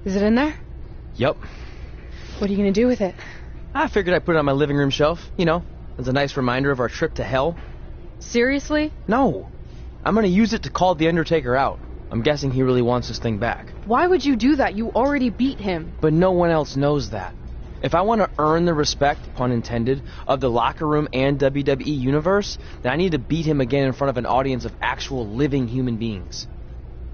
Is it in there? Yup. What are you gonna do with it? I figured I'd put it on my living room shelf, as a nice reminder of our trip to hell. Seriously? No. I'm gonna use it to call the Undertaker out. I'm guessing he really wants this thing back. Why would you do that? You already beat him. But no one else knows that. If I want to earn the respect, pun intended, of the locker room and WWE universe, then I need to beat him again in front of an audience of actual living human beings.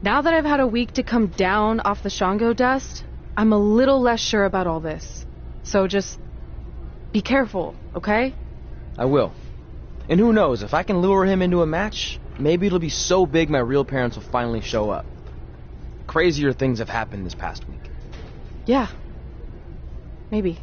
Now that I've had a week to come down off the Shango dust, I'm a little less sure about all this. So just be careful, okay? I will. And who knows, if I can lure him into a match, maybe it'll be so big my real parents will finally show up. Crazier things have happened this past week. Yeah. Maybe.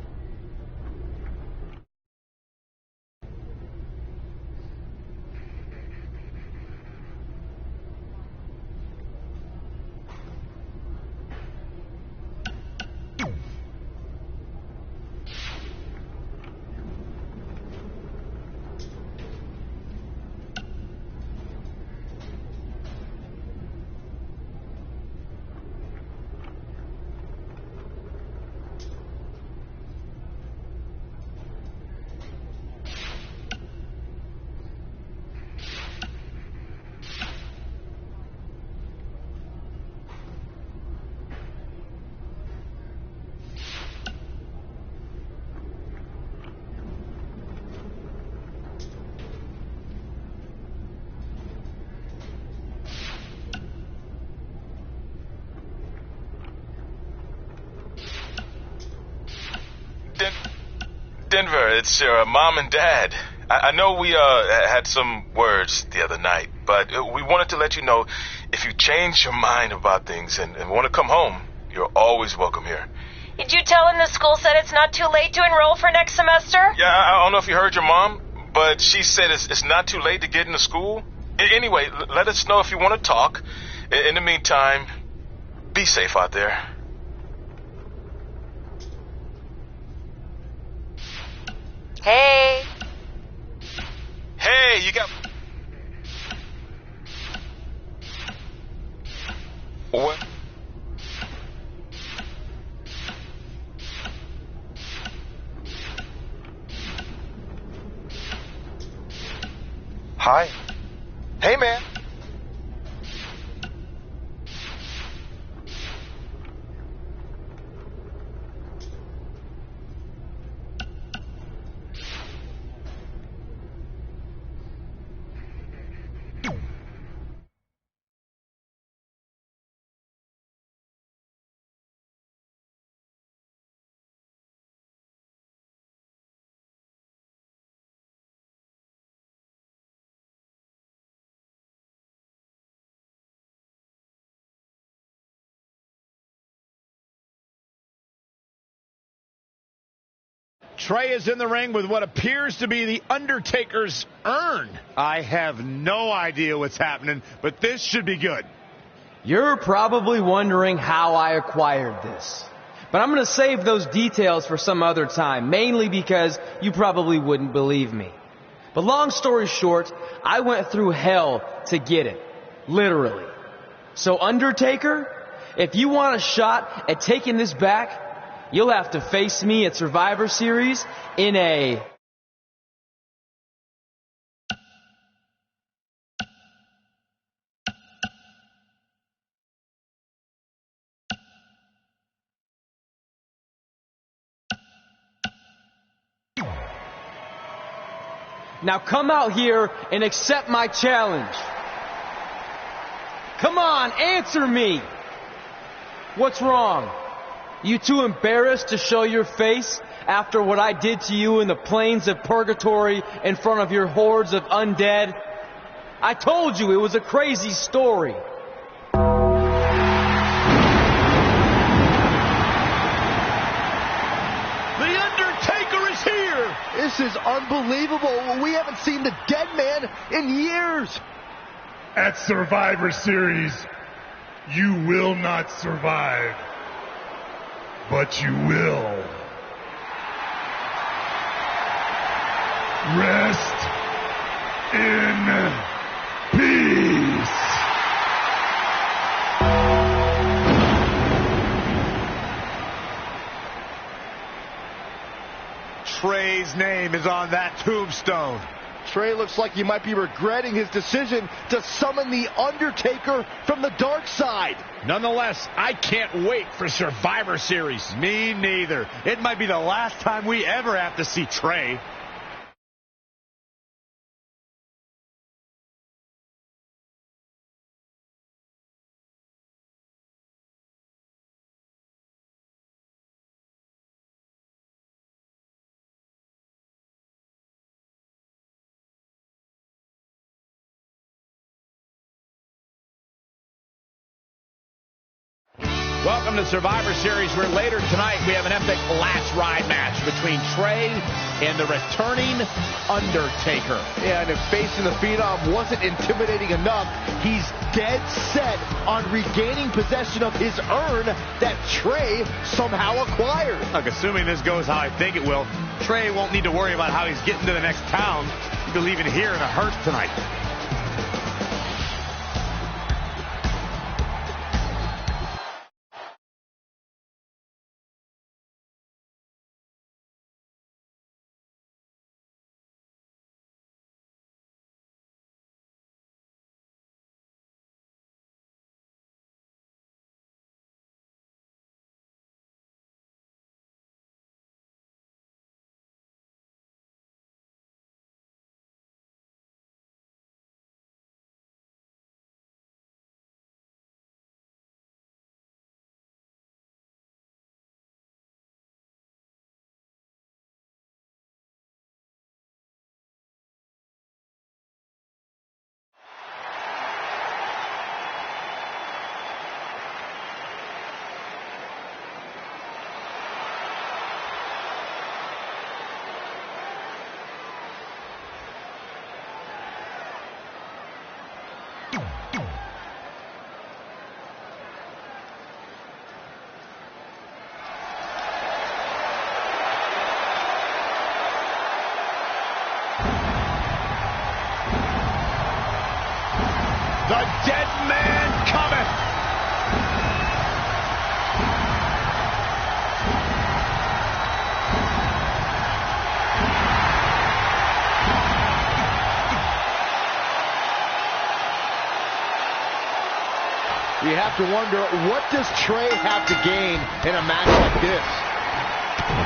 Denver, it's your mom and dad. I know we had some words the other night, but we wanted to let you know if you change your mind about things and want to come home, you're always welcome here. Did you tell him the school said it's not too late to enroll for next semester? Yeah, I don't know if you heard your mom, but she said it's not too late to get into school. Anyway, let us know if you want to talk. In the meantime, be safe out there. Hey. Hey, you got... What? Hi. Hey, man. Trey is in the ring with what appears to be the Undertaker's urn. I have no idea what's happening, but this should be good. You're probably wondering how I acquired this. But I'm going to save those details for some other time, mainly because you probably wouldn't believe me. But long story short, I went through hell to get it. Literally. So Undertaker, if you want a shot at taking this back, you'll have to face me at Survivor Series in a... Now come out here and accept my challenge. Come on, answer me. What's wrong? You too embarrassed to show your face after what I did to you in the plains of purgatory in front of your hordes of undead? I told you it was a crazy story. The Undertaker is here! This is unbelievable. We haven't seen the dead man in years. At Survivor Series, you will not survive. But you will. Rest in peace. Trey's name is on that tombstone. Trey looks like he might be regretting his decision to summon The Undertaker from the dark side. Nonetheless, I can't wait for Survivor Series. Me neither. It might be the last time we ever have to see Trey. Welcome to Survivor Series, where later tonight we have an epic last ride match between Trey and the returning Undertaker. Yeah, and if facing the Phenom wasn't intimidating enough, he's dead set on regaining possession of his urn that Trey somehow acquired. Look, assuming this goes how I think it will, Trey won't need to worry about how he's getting to the next town. He'll be leaving here in a hearse tonight. The dead man cometh! You have to wonder, what does Trey have to gain in a match like this?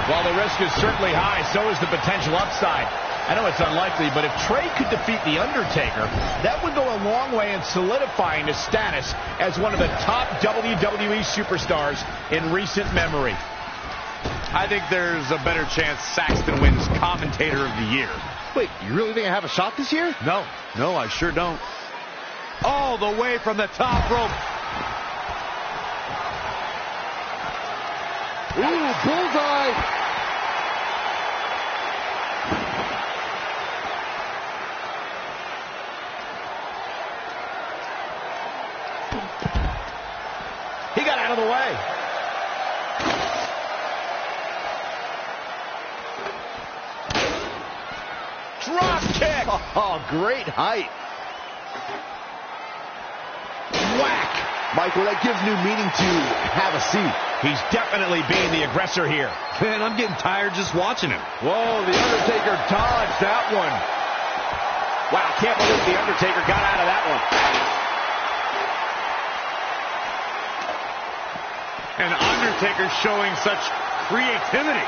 While the risk is certainly high, so is the potential upside. I know it's unlikely, but if Trey could defeat The Undertaker, that would go a long way in solidifying his status as one of the top WWE superstars in recent memory. I think there's a better chance Saxton wins Commentator of the Year. Wait, you really think I have a shot this year? No, I sure don't. All the way from the top rope. Ooh, bullseye! He got out of the way. Drop kick. Oh, great height. Whack. Michael, that gives new meaning to have a seat. He's definitely being the aggressor here. Man, I'm getting tired just watching him. Whoa, The Undertaker dodged that one. Wow, can't believe The Undertaker got out of that one. And Undertaker showing such creativity.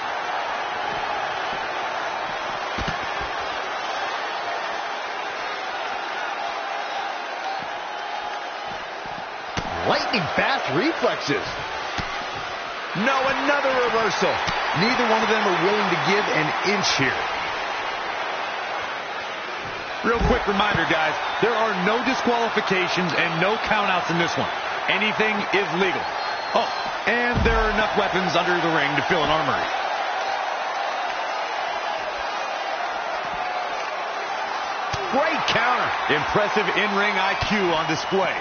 Lightning fast reflexes. No, another reversal. Neither one of them are willing to give an inch here. Real quick reminder, guys, there are no disqualifications and no countouts in this one. Anything is legal. Oh, and there are enough weapons under the ring to fill an armory. Great counter. Impressive in-ring IQ on display.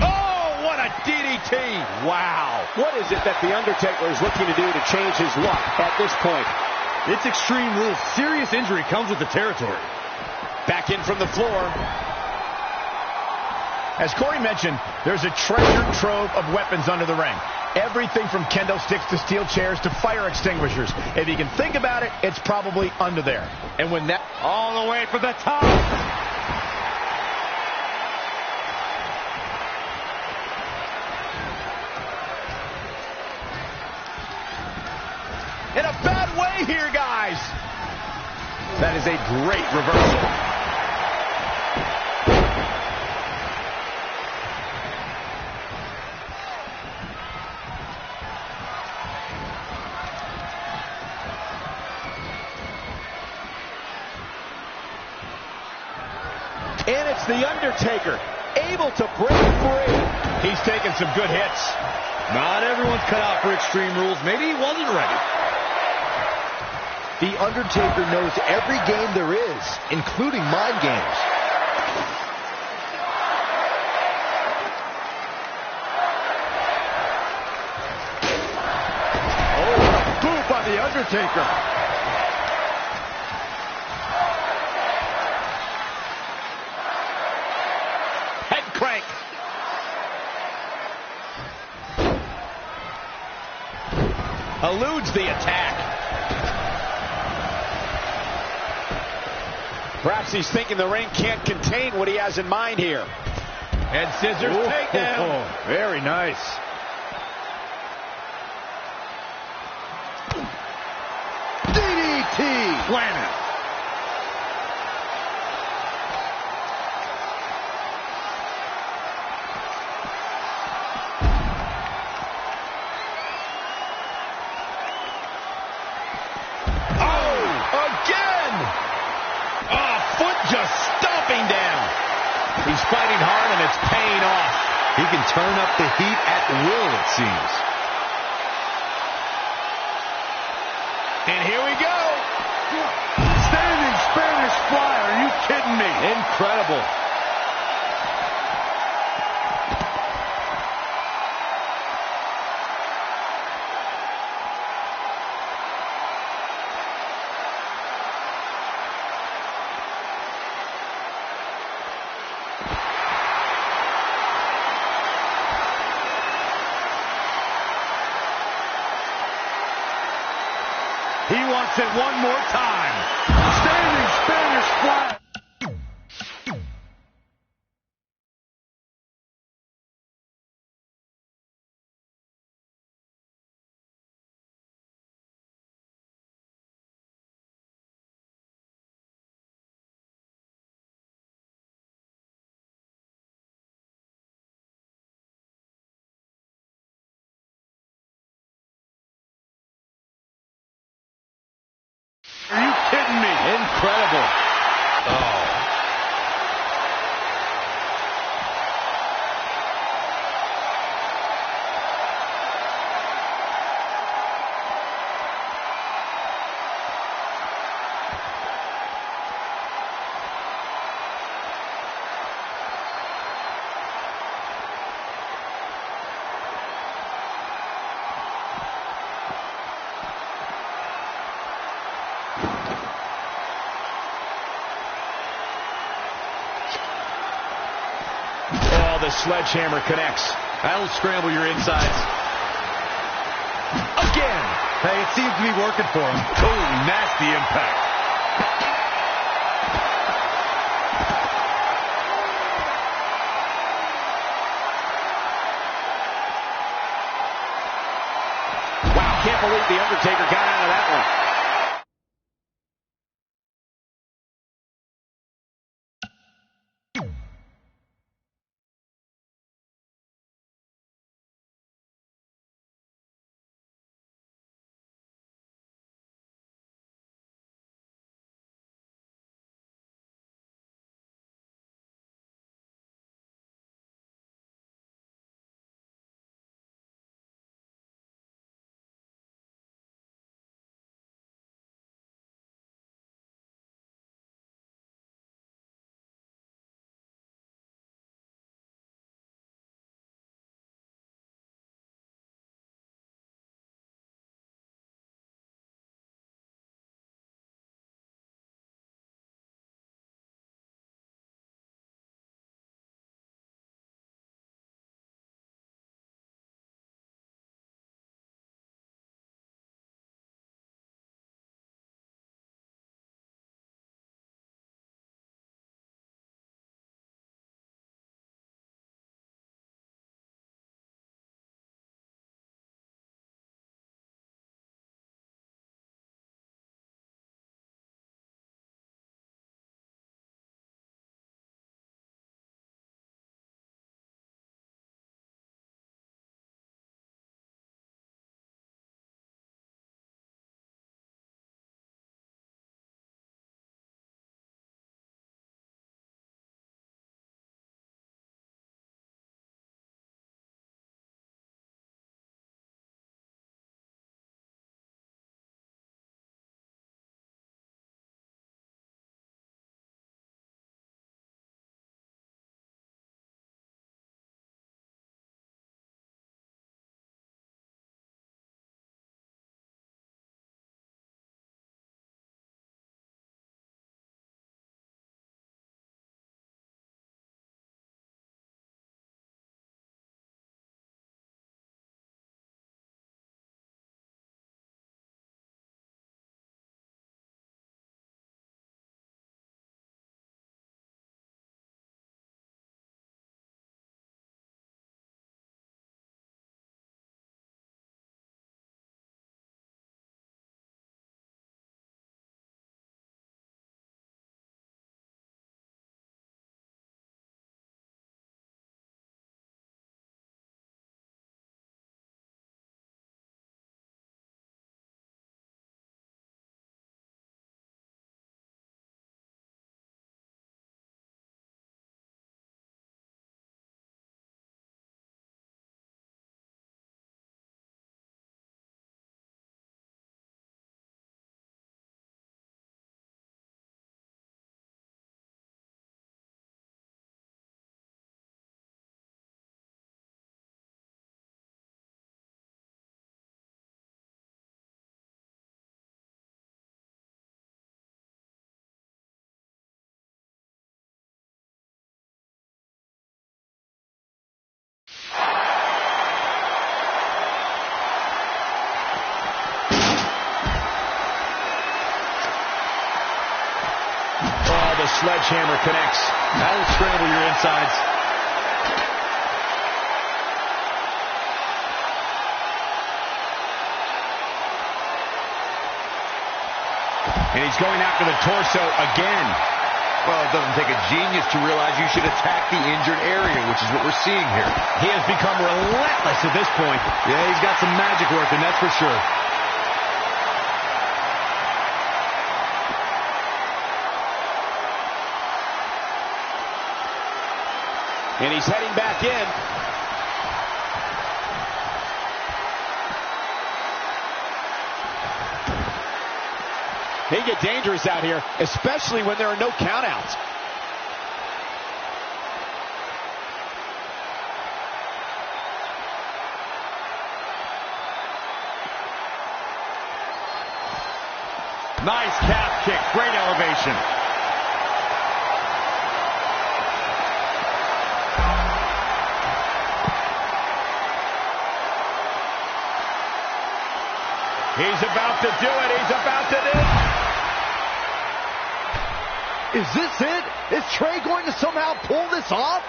Oh, what a DDT. Wow. What is it that The Undertaker is looking to do to change his luck at this point? It's Extreme Rules. Serious injury comes with the territory. Back in from the floor. As Corey mentioned, there's a treasure trove of weapons under the ring. Everything from kendo sticks to steel chairs to fire extinguishers. If you can think about it, it's probably under there. And when that... all the way for the top. In a bad way here, guys. That is a great reversal. And it's The Undertaker, able to break free. He's taking some good hits. Not everyone's cut out for Extreme Rules. Maybe he wasn't ready. The Undertaker knows every game there is, including mind games. Oh, what a boot by The Undertaker. Head crank. Eludes the attack. Perhaps he's thinking the ring can't contain what he has in mind here. Head scissors takedown. Very nice. DDT! Planet. Just stomping down. He's fighting hard and it's paying off. He can turn up the heat at will, it seems. And here we go. Standing Spanish fly. Are you kidding me? Incredible. He wants it one more time. Standing Spanish fly. Are you kidding me? Incredible. Oh. The sledgehammer connects. That'll scramble your insides. Again. Hey, it seems to be working for him. Oh, nasty impact. Wow, can't believe The Undertaker got out of that one. sledgehammer connects. That'll scramble your insides. And he's going after the torso again. Well, it doesn't take a genius to realize you should attack the injured area, which is what we're seeing here. He has become relentless at this point. Yeah, he's got some magic working, that's for sure. And he's heading back in. They get dangerous out here, especially when there are no countouts. Nice calf kick, great elevation. He's about to do it. He's about to do it. Is this it? Is Trey going to somehow pull this off?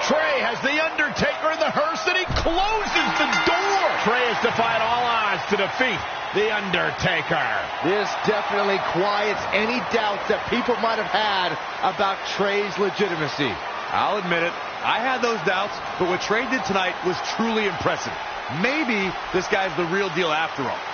Trey has the Undertaker in the hearse, and he closes the door. Trey has defied all odds to defeat the Undertaker. This definitely quiets any doubts that people might have had about Trey's legitimacy. I'll admit it, I had those doubts, but what Trey did tonight was truly impressive. Maybe this guy's the real deal after all.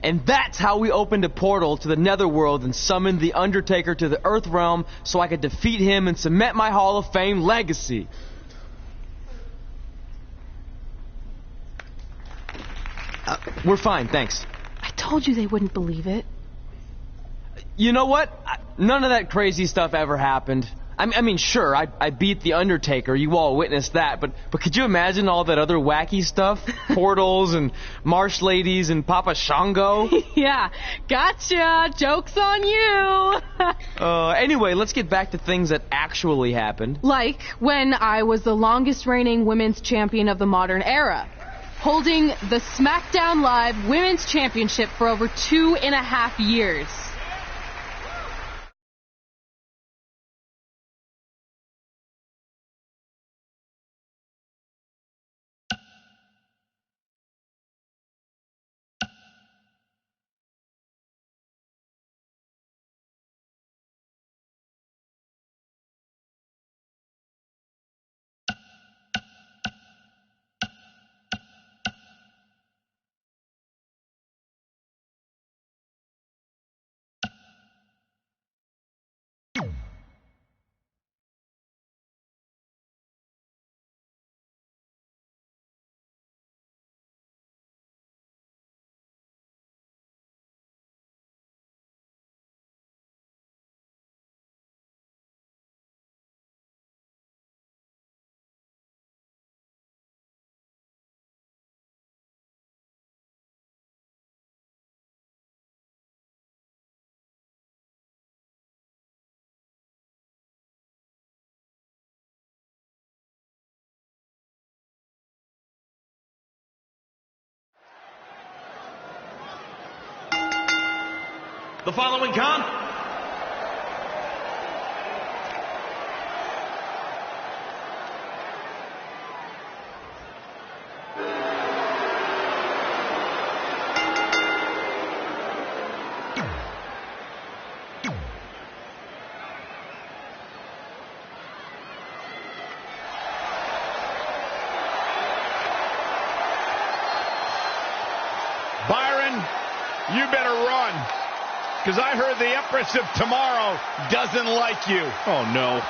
And that's how we opened a portal to the Netherworld and summoned the Undertaker to the Earth Realm so I could defeat him and cement my Hall of Fame legacy. We're fine, thanks. I told you they wouldn't believe it. You know what? None of that crazy stuff ever happened. I mean, sure, I beat the Undertaker. You all witnessed that. But could you imagine all that other wacky stuff? Portals and marsh ladies and Papa Shango? Yeah, gotcha. Joke's on you. Anyway, let's get back to things that actually happened. Like when I was the longest reigning women's champion of the modern era, holding the SmackDown Live Women's Championship for over 2.5 years. The following count you better run. Because I heard the Empress of Tomorrow doesn't like you. Oh, no.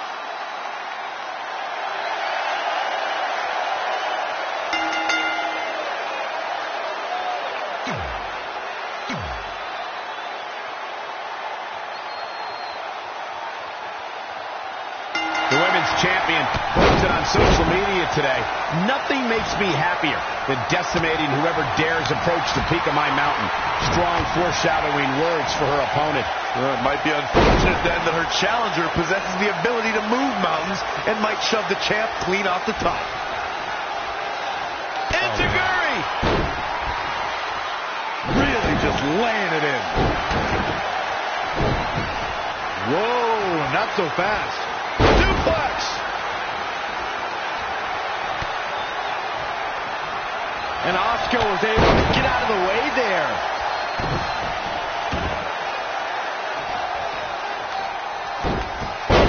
The women's champion posted on social media today, "Nothing makes me happier than decimating whoever dares approach the peak of my mountain." Strong foreshadowing words for her opponent. Well, it might be unfortunate then that her challenger possesses the ability to move mountains and might shove the champ clean off the top. Enziguri! Really just laying it in. Whoa, not so fast. Suplex! And Asuka was able to get out of the way there.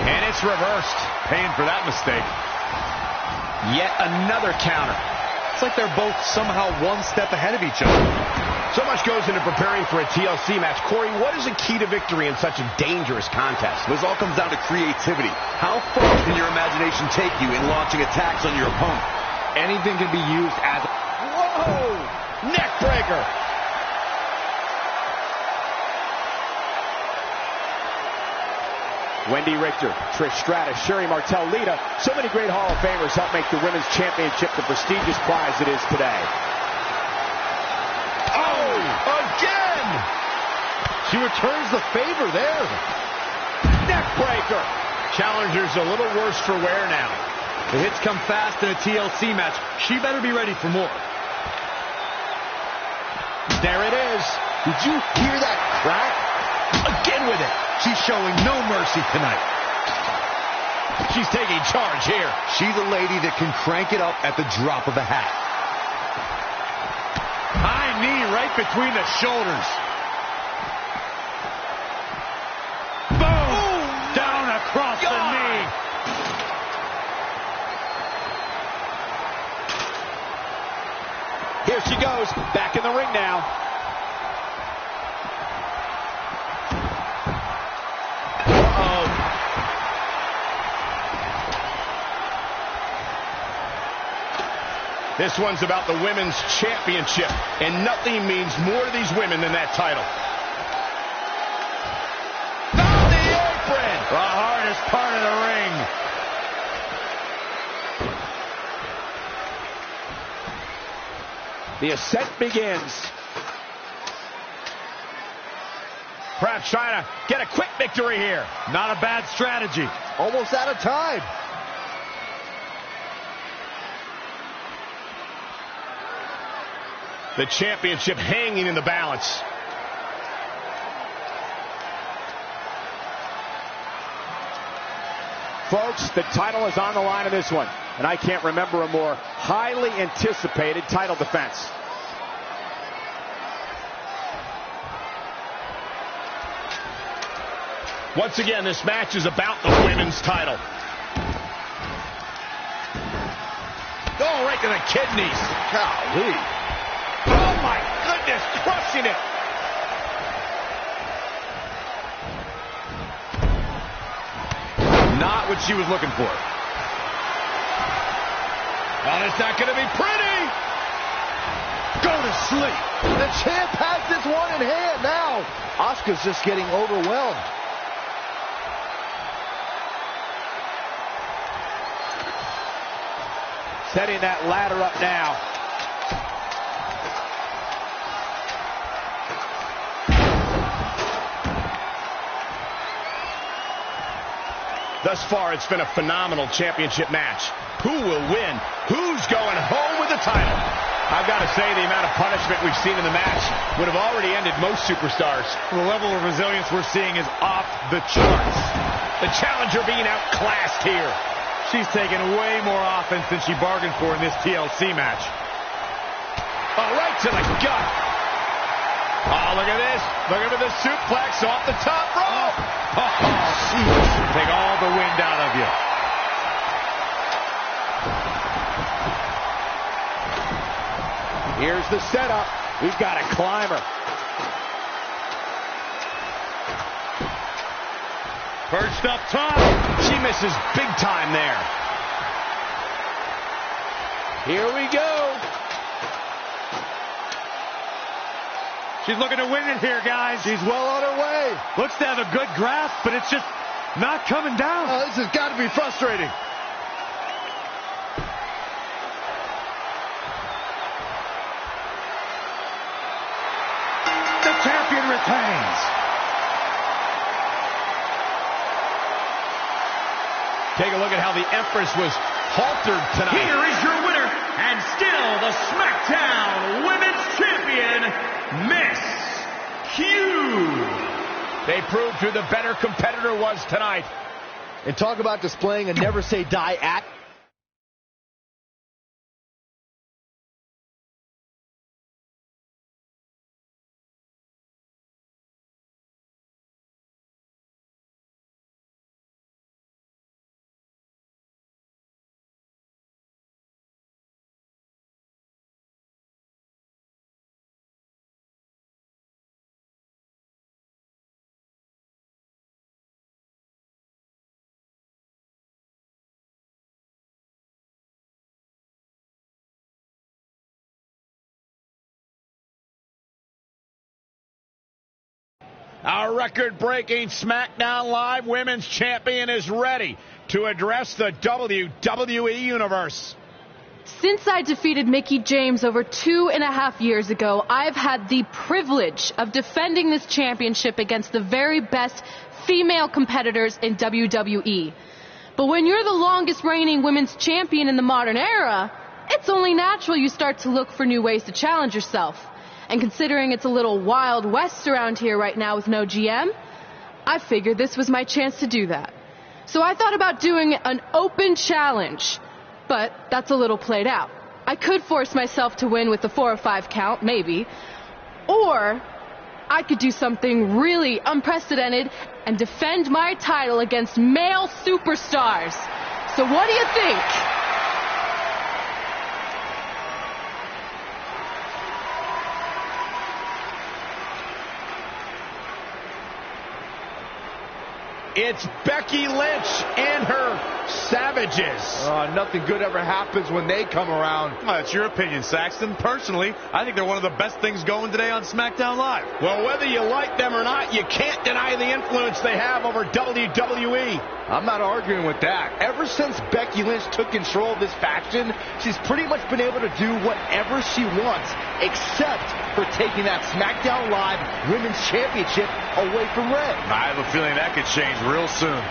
And it's reversed. Paying for that mistake. Yet another counter. It's like they're both somehow one step ahead of each other. So much goes into preparing for a TLC match. Corey, what is the key to victory in such a dangerous contest? This all comes down to creativity. How far can your imagination take you in launching attacks on your opponent? Anything can be used as... Whoa! Neck breaker! Wendy Richter, Trish Stratus, Sherry Martel, Lita. So many great Hall of Famers help make the Women's Championship the prestigious prize it is today. Oh! Again! She returns the favor there. Neck breaker! Challenger's a little worse for wear now. The hits come fast in a TLC match. She better be ready for more. There it is. Did you hear that crack? Again with it. She's showing no mercy tonight. She's taking charge here. She's a lady that can crank it up at the drop of a hat. High knee right between the shoulders. Boom! Down across the knee. Here she goes, back in the ring now. This one's about the Women's Championship, and nothing means more to these women than that title. Found the apron! The hardest part of the ring. The ascent begins. Perhaps trying to get a quick victory here. Not a bad strategy. Almost out of time. The championship hanging in the balance. Folks, the title is on the line in this one, and I can't remember a more highly anticipated title defense. Once again, this match is about the women's title. Oh, right to the kidneys. Golly. Oh, my goodness, crushing it. Not what she was looking for. Well, it's not going to be pretty. Go to sleep. The champ has this one in hand now. Asuka's just getting overwhelmed. Setting that ladder up now. Thus far, it's been a phenomenal championship match. Who will win? Who's going home with the title? I've got to say, the amount of punishment we've seen in the match would have already ended most superstars. The level of resilience we're seeing is off the charts. The challenger being outclassed here. She's taken way more offense than she bargained for in this TLC match. Oh, right to the gut. Oh, look at this. Look at the suplex off the top rope. Oh, jeez. Take all the wind out of you. Here's the setup. We've got a climber. Perched up top. She misses big time there. Here we go. She's looking to win it here, guys. She's well on her way. Looks to have a good grasp, but it's just not coming down. Oh, this has got to be frustrating. The champion retains. Take a look at how the Empress was haltered tonight. Here is your winner, and still the SmackDown Women's Champion, Miss Q. They proved who the better competitor was tonight. And talk about displaying a never say die act. Our record-breaking SmackDown Live Women's Champion is ready to address the WWE Universe. Since I defeated Mickie James over 2.5 years ago, I've had the privilege of defending this championship against the very best female competitors in WWE. But when you're the longest reigning women's champion in the modern era, it's only natural you start to look for new ways to challenge yourself. And considering it's a little Wild West around here right now with no GM, I figured this was my chance to do that. So I thought about doing an open challenge, but that's a little played out. I could force myself to win with the 4 or 5 count, maybe, or I could do something really unprecedented and defend my title against male superstars. So what do you think? It's Becky Lynch and her Savages. Nothing good ever happens when they come around. Well, that's your opinion, Saxton. Personally, I think they're one of the best things going today on SmackDown Live. Well, whether you like them or not, you can't deny the influence they have over WWE. I'm not arguing with that. Ever since Becky Lynch took control of this faction, she's pretty much been able to do whatever she wants, except for taking that SmackDown Live Women's Championship away from Red. I have a feeling that could change real soon.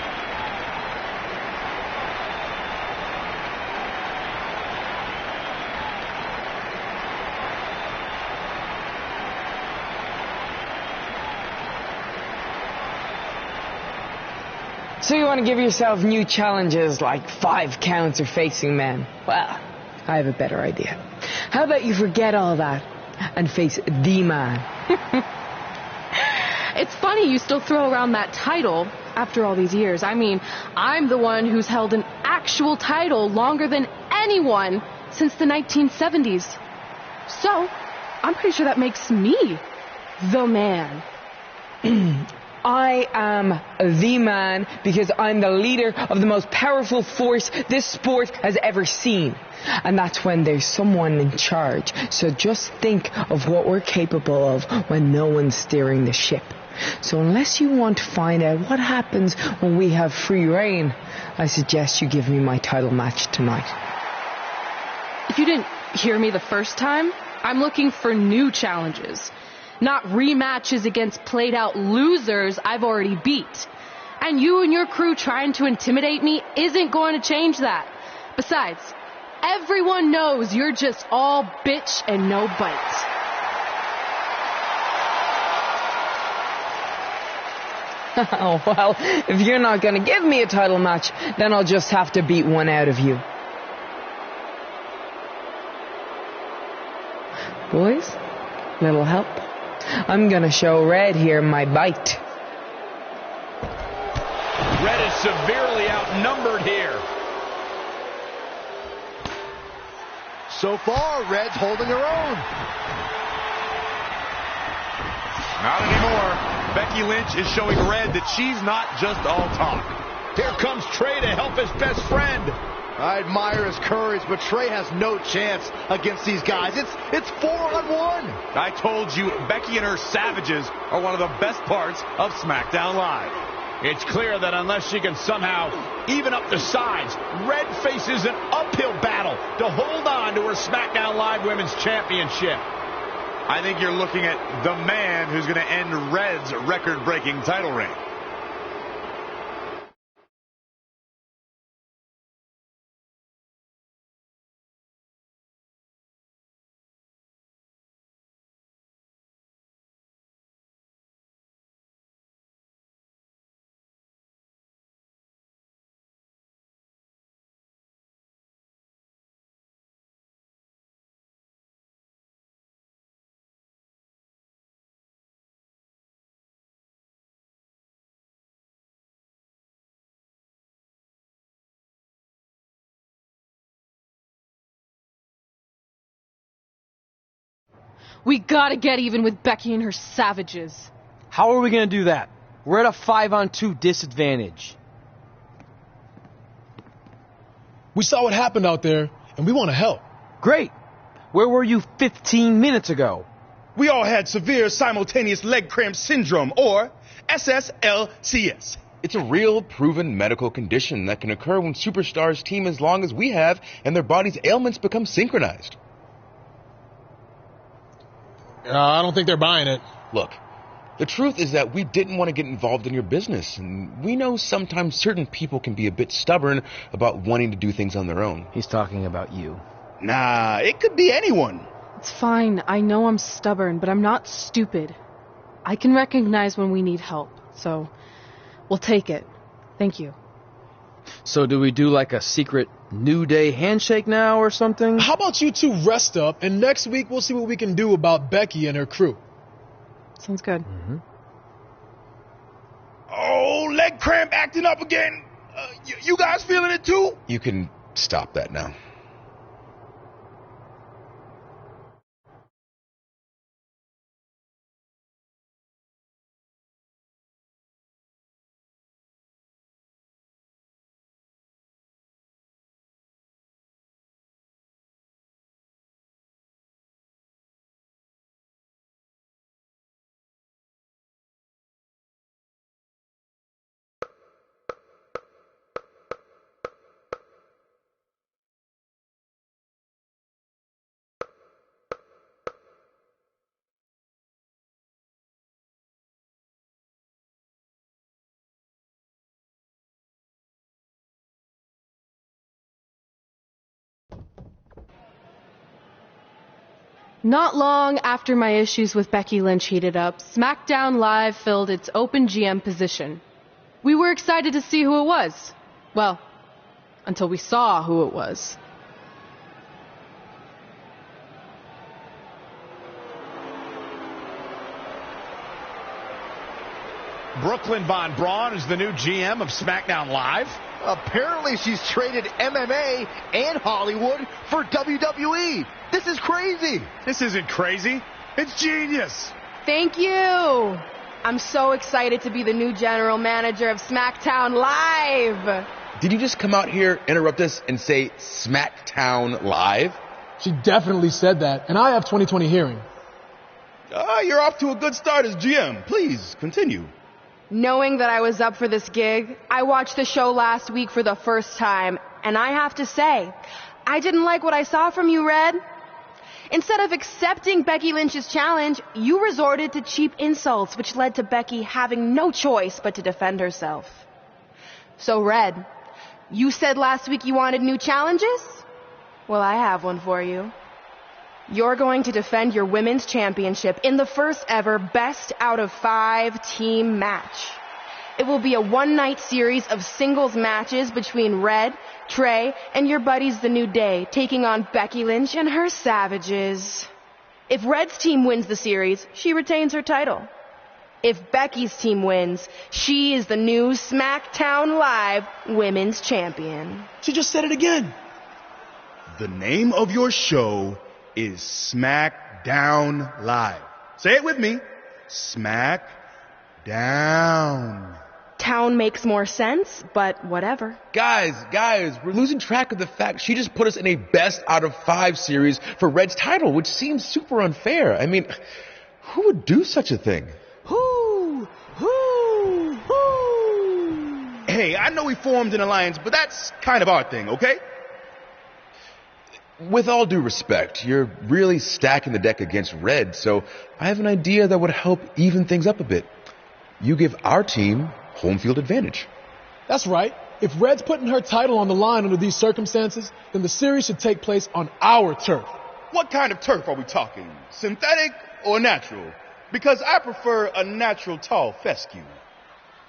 So you want to give yourself new challenges like 5 counts or facing men? Well, I have a better idea. How about you forget all that and face the man? It's funny you still throw around that title after all these years. I mean, I'm the one who's held an actual title longer than anyone since the 1970s. So, I'm pretty sure that makes me the man. I am the man because I'm the leader of the most powerful force this sport has ever seen. And that's when there's someone in charge. So just think of what we're capable of when no one's steering the ship. So unless you want to find out what happens when we have free reign, I suggest you give me my title match tonight. If you didn't hear me the first time, I'm looking for new challenges. Not rematches against played-out losers I've already beat. And you and your crew trying to intimidate me isn't going to change that. Besides, everyone knows you're just all bitch and no bite. Oh, well, if you're not going to give me a title match, then I'll just have to beat one out of you. Boys, little help? I'm going to show Red here my bite. Red is severely outnumbered here. So far, Red's holding her own. Not anymore. Becky Lynch is showing Red that she's not just all talk. Here comes Trey to help his best friend. I admire his courage, but Trey has no chance against these guys. It's 4-on-1. I told you, Becky and her savages are one of the best parts of SmackDown Live. It's clear that unless she can somehow even up the sides, Red faces an uphill battle to hold on to her SmackDown Live Women's Championship. I think you're looking at the man who's going to end Red's record-breaking title reign. We gotta get even with Becky and her savages. How are we gonna do that? We're at a 5-on-2 disadvantage. We saw what happened out there, and we want to help. Great. Where were you 15 minutes ago? We all had severe simultaneous leg cramp syndrome, or SSLCS. It's a real, proven medical condition that can occur when superstars team as long as we have and their body's ailments become synchronized. I don't think they're buying it. Look, the truth is that we didn't want to get involved in your business, and we know sometimes certain people can be a bit stubborn about wanting to do things on their own. He's talking about you. Nah, it could be anyone. It's fine. I know I'm stubborn, but I'm not stupid. I can recognize when we need help, so we'll take it. Thank you. So do we do like a secret New Day handshake now or something? How about you two rest up, and next week we'll see what we can do about Becky and her crew. Sounds good. Mm-hmm. Oh, leg cramp acting up again. You guys feeling it too? You can stop that now. Not long after my issues with Becky Lynch heated up, SmackDown Live filled its open GM position. We were excited to see who it was. Well, until we saw who it was. Brooklyn Von Braun is the new GM of SmackDown Live. Apparently she's traded MMA and Hollywood for WWE. This is crazy. This isn't crazy. It's genius. Thank you. I'm so excited to be the new general manager of SmackDown Live. Did you just come out here, interrupt us, and say SmackDown Live? She definitely said that, and I have 20/20 hearing. You're off to a good start as GM. Please, continue. Knowing that I was up for this gig, I watched the show last week for the first time, and I have to say, I didn't like what I saw from you, Red. Instead of accepting Becky Lynch's challenge, you resorted to cheap insults, which led to Becky having no choice but to defend herself. So, Red, you said last week you wanted new challenges? Well, I have one for you. You're going to defend your women's championship in the first ever best out of 5 team match. It will be a one-night series of singles matches between Red, Trey, and your buddies The New Day, taking on Becky Lynch and her savages. If Red's team wins the series, she retains her title. If Becky's team wins, she is the new SmackDown Live Women's Champion. She just said it again. The name of your show is SmackDown Live. Say it with me. Smack down. Town makes more sense, but whatever. Guys, we're losing track of the fact she just put us in a best out of 5 series for Red's title, which seems super unfair. I mean, who would do such a thing? Who? Hey, I know we formed an alliance, but that's kind of our thing, okay? With all due respect, you're really stacking the deck against Red, so I have an idea that would help even things up a bit. You give our team home field advantage. That's right. If Red's putting her title on the line under these circumstances, then the series should take place on our turf. What kind of turf are we talking? Synthetic or natural? Because I prefer a natural tall fescue.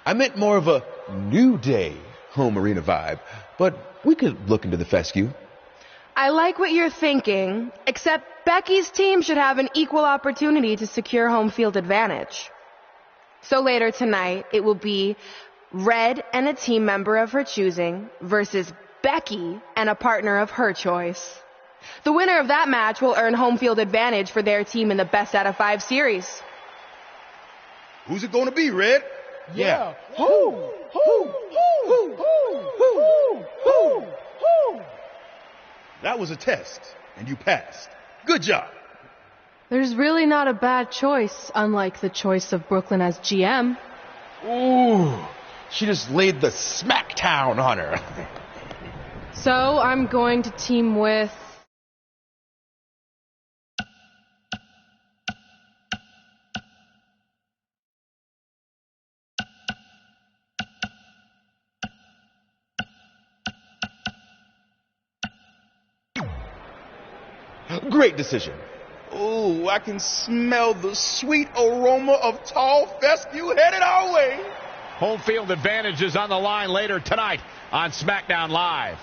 I meant more of a New Day home arena vibe, but we could look into the fescue. I like what you're thinking, except Becky's team should have an equal opportunity to secure home field advantage. So later tonight, it will be Red and a team member of her choosing versus Becky and a partner of her choice. The winner of that match will earn home field advantage for their team in the best out of 5 series. Who's it going to be, Red? Yeah. Who? That was a test, and you passed. Good job. There's really not a bad choice, unlike the choice of Brooklyn as GM. Ooh, she just laid the smackdown on her. So I'm going to team with... Great decision. Ooh, I can smell the sweet aroma of tall fescue headed our way. Home field advantage is on the line later tonight on SmackDown Live.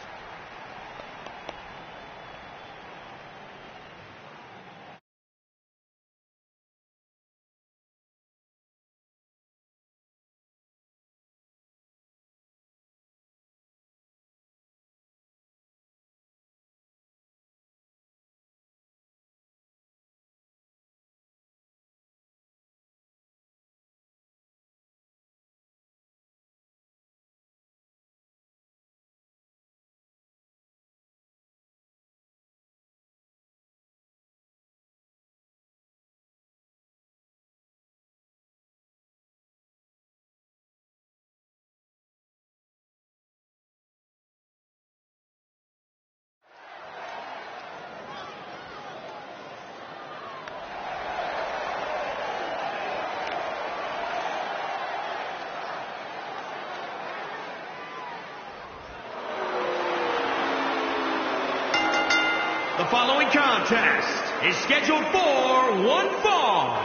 The following contest is scheduled for one fall.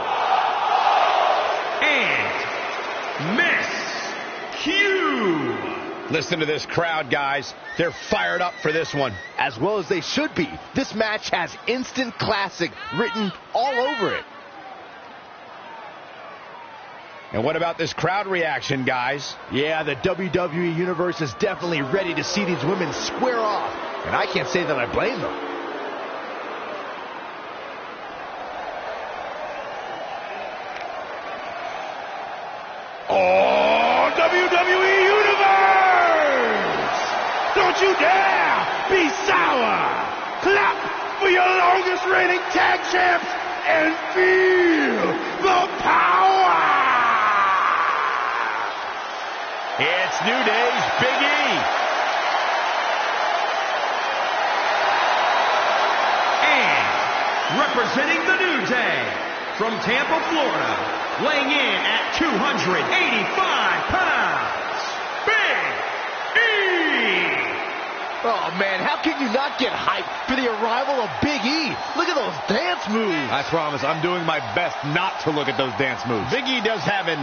And Miss Q. Listen to this crowd, guys. They're fired up for this one. As well as they should be. This match has instant classic written all over it. And what about this crowd reaction, guys? Yeah, the WWE Universe is definitely ready to see these women square off. And I can't say that I blame them. Oh, WWE Universe! Don't you dare be sour! Clap for your longest reigning tag champs and feel the power! It's New Day's Big E. And representing the New Day from Tampa, Florida, weighing in at 285 pounds, Big E! Oh, man, how can you not get hyped for the arrival of Big E? Look at those dance moves. I promise, I'm doing my best not to look at those dance moves. Big E does have an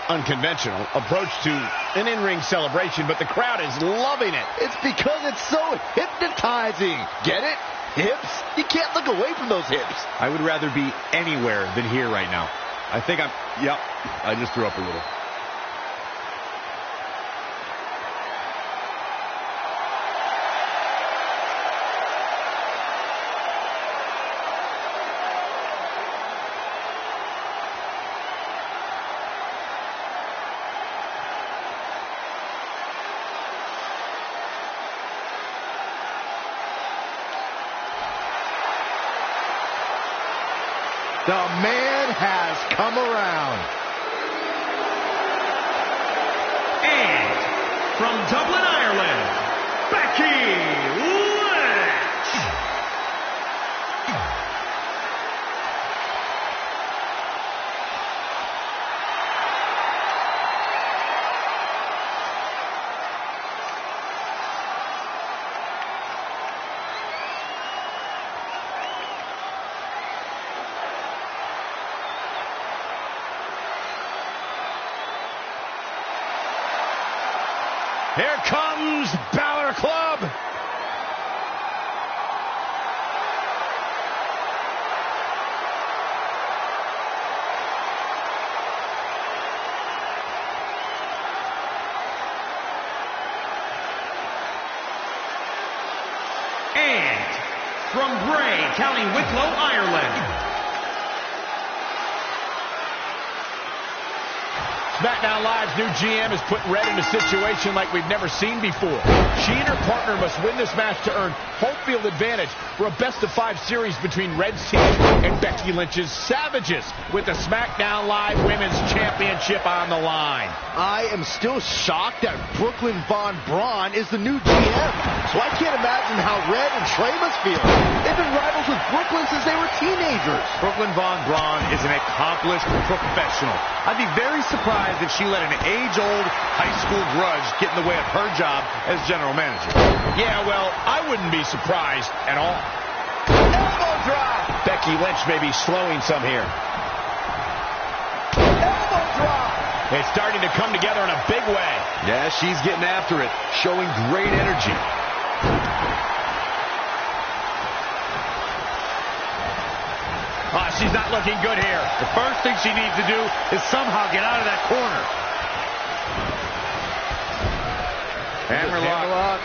unconventional approach to an in-ring celebration, but the crowd is loving it. It's because it's so hypnotizing. Get it? Hips? You can't look away from those hips. I would rather be anywhere than here right now. I think yep, I just threw up a little. The man has come around. And from Dublin, Ireland, Becky Lynch. Here comes Balor Club. And from Bray, County Wicklow, Ireland, SmackDown Live's new GM has put Red in a situation like we've never seen before. She and her partner must win this match to earn home field advantage for a best-of-5 series between Red's team and Becky Lynch's Savages, with the SmackDown Live Women's Championship on the line. I am still shocked that Brooklyn Von Braun is the new GM, so I can't imagine how Red and Trey must feel. They've been rivals with Brooklyn since they were teenagers. Brooklyn Von Braun is an accomplished professional. I'd be very surprised if she let an age-old high school grudge get in the way of her job as general manager. Yeah, well, I wouldn't be surprised at all. Elbow drop! Becky Lynch may be slowing some here. Elbow drop! It's starting to come together in a big way. Yeah, she's getting after it, showing great energy. She's not looking good here. The first thing she needs to do is somehow get out of that corner. Hammerlock.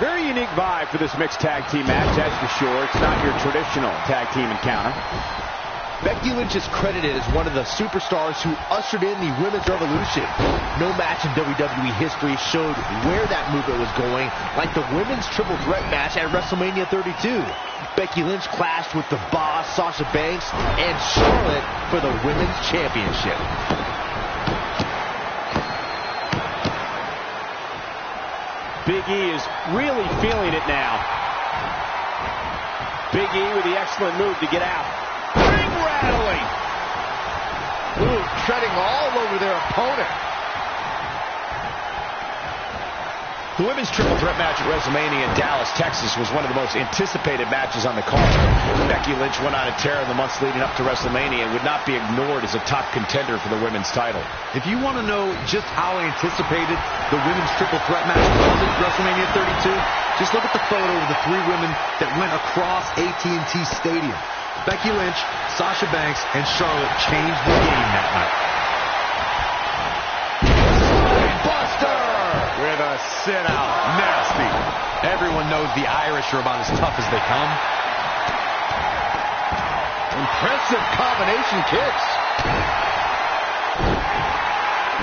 Very unique vibe for this mixed tag team match, that's for sure. It's not your traditional tag team encounter. Becky Lynch is credited as one of the superstars who ushered in the Women's Revolution. No match in WWE history showed where that movement was going, like the Women's Triple Threat match at WrestleMania 32. Becky Lynch clashed with the Boss, Sasha Banks, and Charlotte for the Women's Championship. Big E is really feeling it now. Big E with the excellent move to get out. Ring rattling. Ooh, treading all over their opponent. The Women's Triple Threat match at WrestleMania in Dallas, Texas was one of the most anticipated matches on the card. Becky Lynch went on a tear in the months leading up to WrestleMania and would not be ignored as a top contender for the women's title. If you want to know just how anticipated the Women's Triple Threat match was at WrestleMania 32, just look at the photo of the three women that went across AT&T Stadium. Becky Lynch, Sasha Banks, and Charlotte changed the game that night. Buster! With a sit-out. Nasty. Everyone knows the Irish are about as tough as they come. Impressive combination kicks.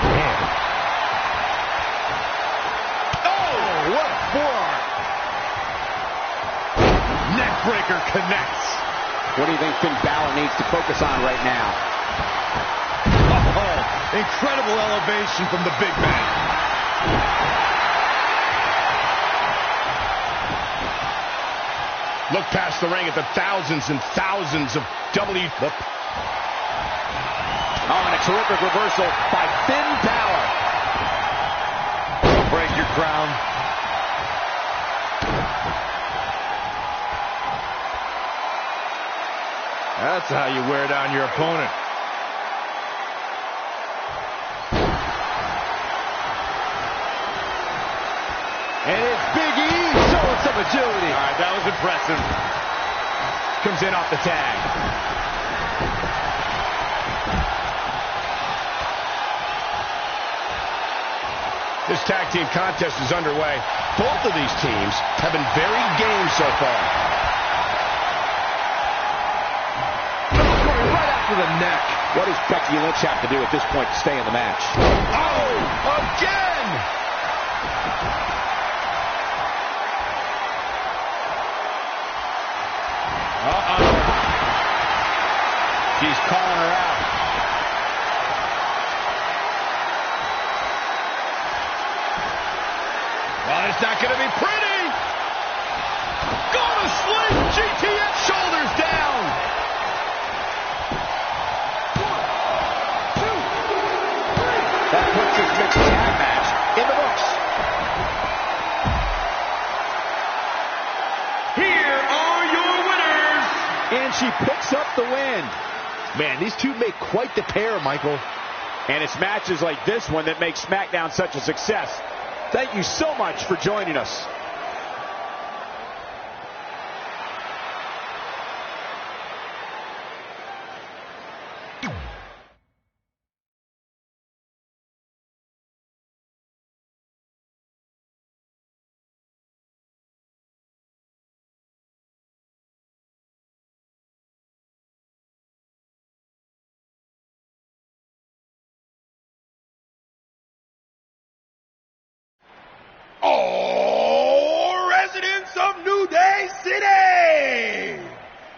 Man. Oh, what a forearm. Neckbreaker connects. What do you think Finn Balor needs to focus on right now? Oh, incredible elevation from the big man. Look past the ring at the thousands and thousands of Oh, and a terrific reversal by Finn Balor. Don't break your crown. That's how you wear down your opponent. And it's Big E showing some agility. All right, that was impressive. comes in off the tag. This tag team contest is underway. Both of these teams have been very game so far. Going right after the neck. What does Becky Lynch have to do at this point to stay in the match? Oh, again! Oh, it's not going to be pretty. Gonna sleep. GTX shoulders down. 1, 2, 3. That puts this mixed tag match in the books. Here are your winners. And she picks up the win. Man, these two make quite the pair, Michael. And it's matches like this one that make SmackDown such a success. Thank you so much for joining us. Oh, residents of New Day City!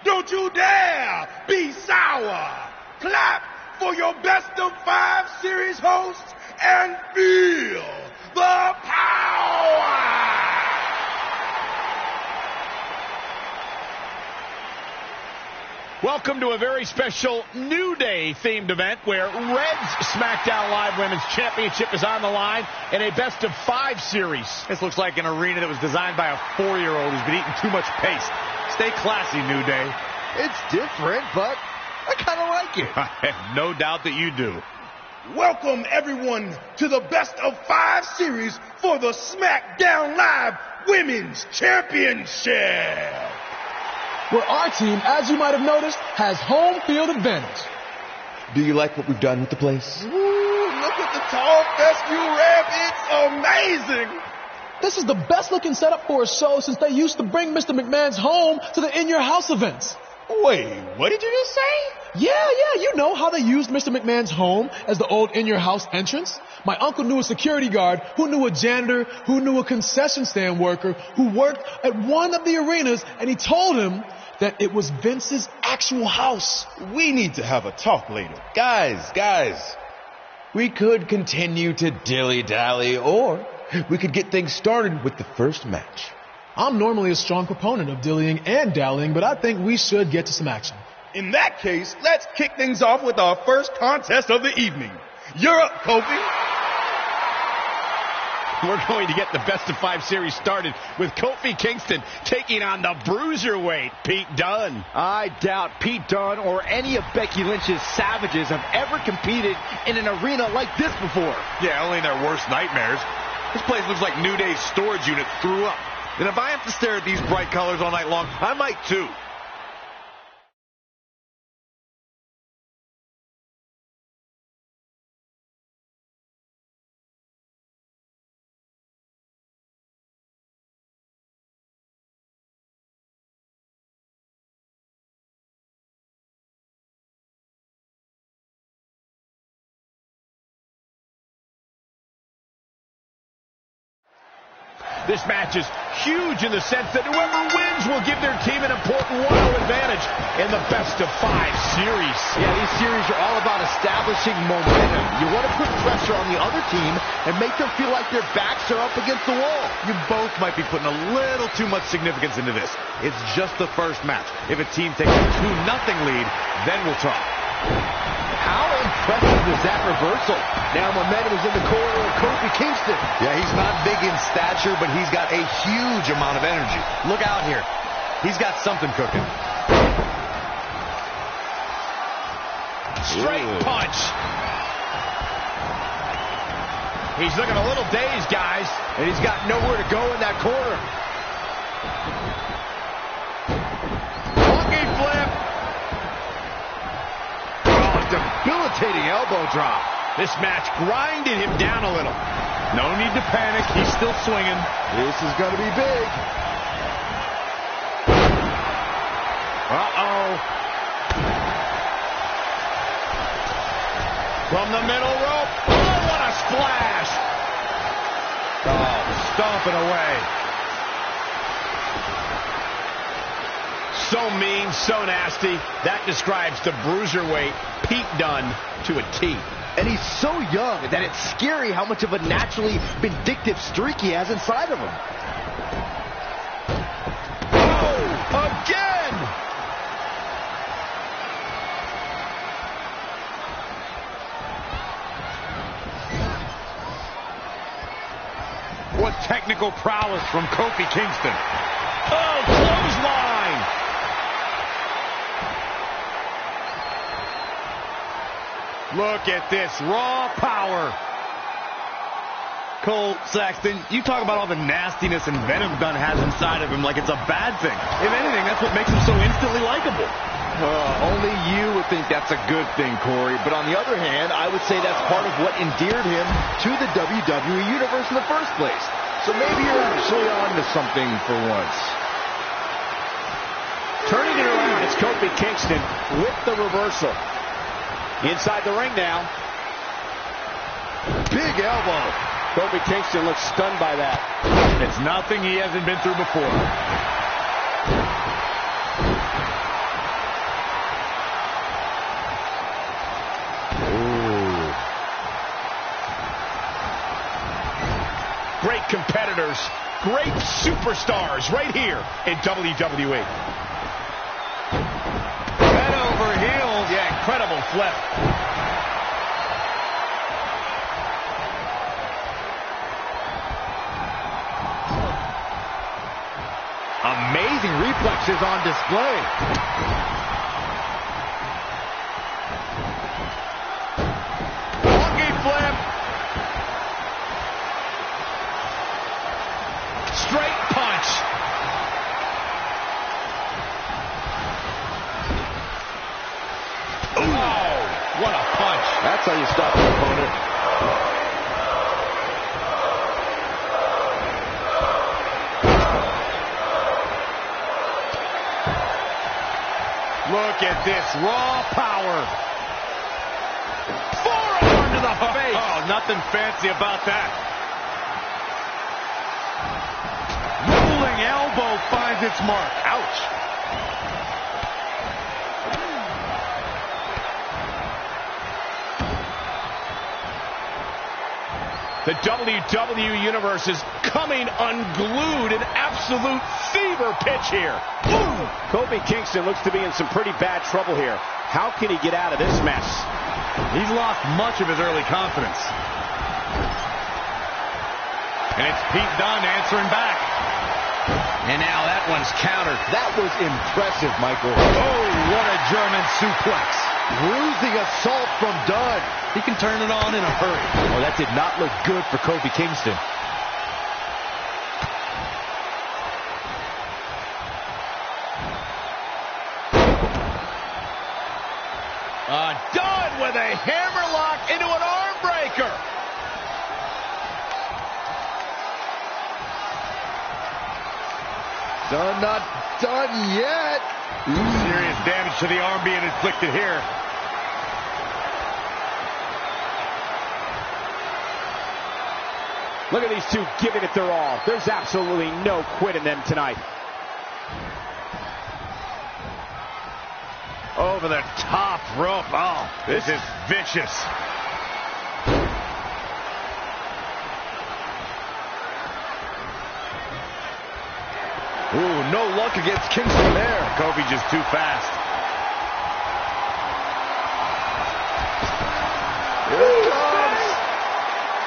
Don't you dare be sour! Clap for your best of 5 series hosts and feel the power! Welcome to a very special New Day themed event where Red's SmackDown Live Women's Championship is on the line in a best of 5 series. This looks like an arena that was designed by a 4-year-old who's been eating too much paste. Stay classy, New Day. It's different, but I kind of like it. I have no doubt that you do. Welcome, everyone, to the best of 5 series for the SmackDown Live Women's Championship. Where our team, as you might have noticed, has home field advantage. Do you like what we've done with the place? Ooh, look at the tall fescue ramp. It's amazing. This is the best looking setup for a show since they used to bring Mr. McMahon's home to the In Your House events. Wait, what did you just say? Yeah, you know how they used Mr. McMahon's home as the old In Your House entrance? My uncle knew a security guard, who knew a janitor, who knew a concession stand worker, who worked at one of the arenas, and he told him that it was Vince's actual house. We need to have a talk later. Guys, we could continue to dilly-dally, or we could get things started with the first match. I'm normally a strong proponent of dillying and dallying, but I think we should get to some action. In that case, let's kick things off with our first contest of the evening. You're up, Kofi. We're going to get the best of 5 series started with Kofi Kingston taking on the bruiserweight Pete Dunne. I doubt Pete Dunne or any of Becky Lynch's savages have ever competed in an arena like this before. Yeah, only in their worst nightmares. This place looks like New Day's storage unit threw up. And if I have to stare at these bright colors all night long, I might too. This match is huge in the sense that whoever wins will give their team an important 1-0 advantage in the best of 5 series. Yeah, these series are all about establishing momentum. You want to put pressure on the other team and make them feel like their backs are up against the wall. You both might be putting a little too much significance into this. It's just the first match. If a team takes a 2-0 lead, then we'll talk. How impressive is that reversal? Now momentum is in the corner of Kofi Kingston. Yeah, he's not big in stature, but he's got a huge amount of energy. Look out here. He's got something cooking. Straight punch. He's looking a little dazed, guys. And he's got nowhere to go in that corner. Monkey flip. Debilitating elbow drop. This match grinded him down a little. No need to panic. He's still swinging. This is going to be big. Uh-oh. From the middle rope. Oh, what a splash. Oh, stomping away. So mean, so nasty. That describes the bruiserweight Pete Dunne to a T. And he's so young that it's scary how much of a naturally vindictive streak he has inside of him. Oh, again! What technical prowess from Kofi Kingston. Oh, clothesline! Look at this raw power. Cole Saxton, you talk about all the nastiness and venom Dunn has inside of him like it's a bad thing. If anything, that's what makes him so instantly likable. Only you would think that's a good thing, Corey. But on the other hand, I would say that's part of what endeared him to the WWE Universe in the first place. So maybe you're actually on to something for once. Turning it around, it's Kofi Kingston with the reversal. Inside the ring now. Big elbow. Kofi Kingston looks stunned by that. It's nothing he hasn't been through before. Ooh. Great competitors, great superstars right here in WWE. Head over heels. Yeah, incredible flip. Amazing reflexes on display. Monkey flip. Straight punch. Oh, what a punch. That's how you stop your opponent. Look at this raw power. Forearm to the face. Oh, nothing fancy about that. Rolling elbow finds its mark. Ouch. The WWE Universe is coming unglued, an absolute fever pitch here. Ooh. Kofi Kingston looks to be in some pretty bad trouble here. How can he get out of this mess? He's lost much of his early confidence. And it's Pete Dunne answering back. And now that one's countered. That was impressive, Michael. Oh, what a German suplex. Bruising assault from Dunne. He can turn it on in a hurry. Oh, that did not look good for Kofi Kingston. Dunne with a hammerlock into an arm breaker. Dunne not done yet. Serious damage to the arm being inflicted here. Look at these two giving it their all. There's absolutely no quit in them tonight. Over the top rope. Oh, this is vicious. Ooh, no luck against Kingston there. Kofi just too fast. Here it comes.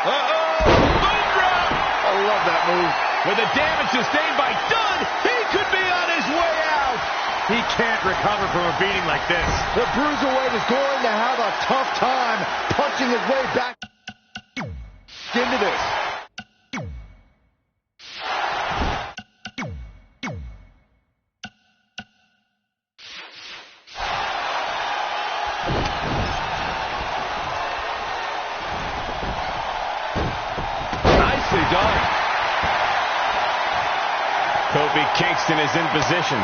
Uh-oh. Boom drop. I love that move. With the damage sustained by Dunne, he could be on his way out. He can't recover from a beating like this. The Bruiserweight is going to have a tough time punching his way back into this. Nicely done. Kofi Kingston is in position.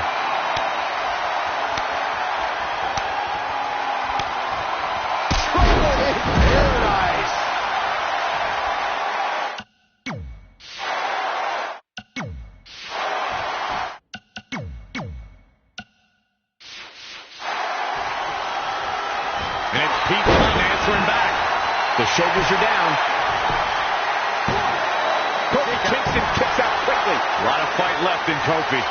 And it's Pete Dunne answering back. The shoulders are down. Kofi Kingston kicks out quickly. A lot of fight left in Kofi.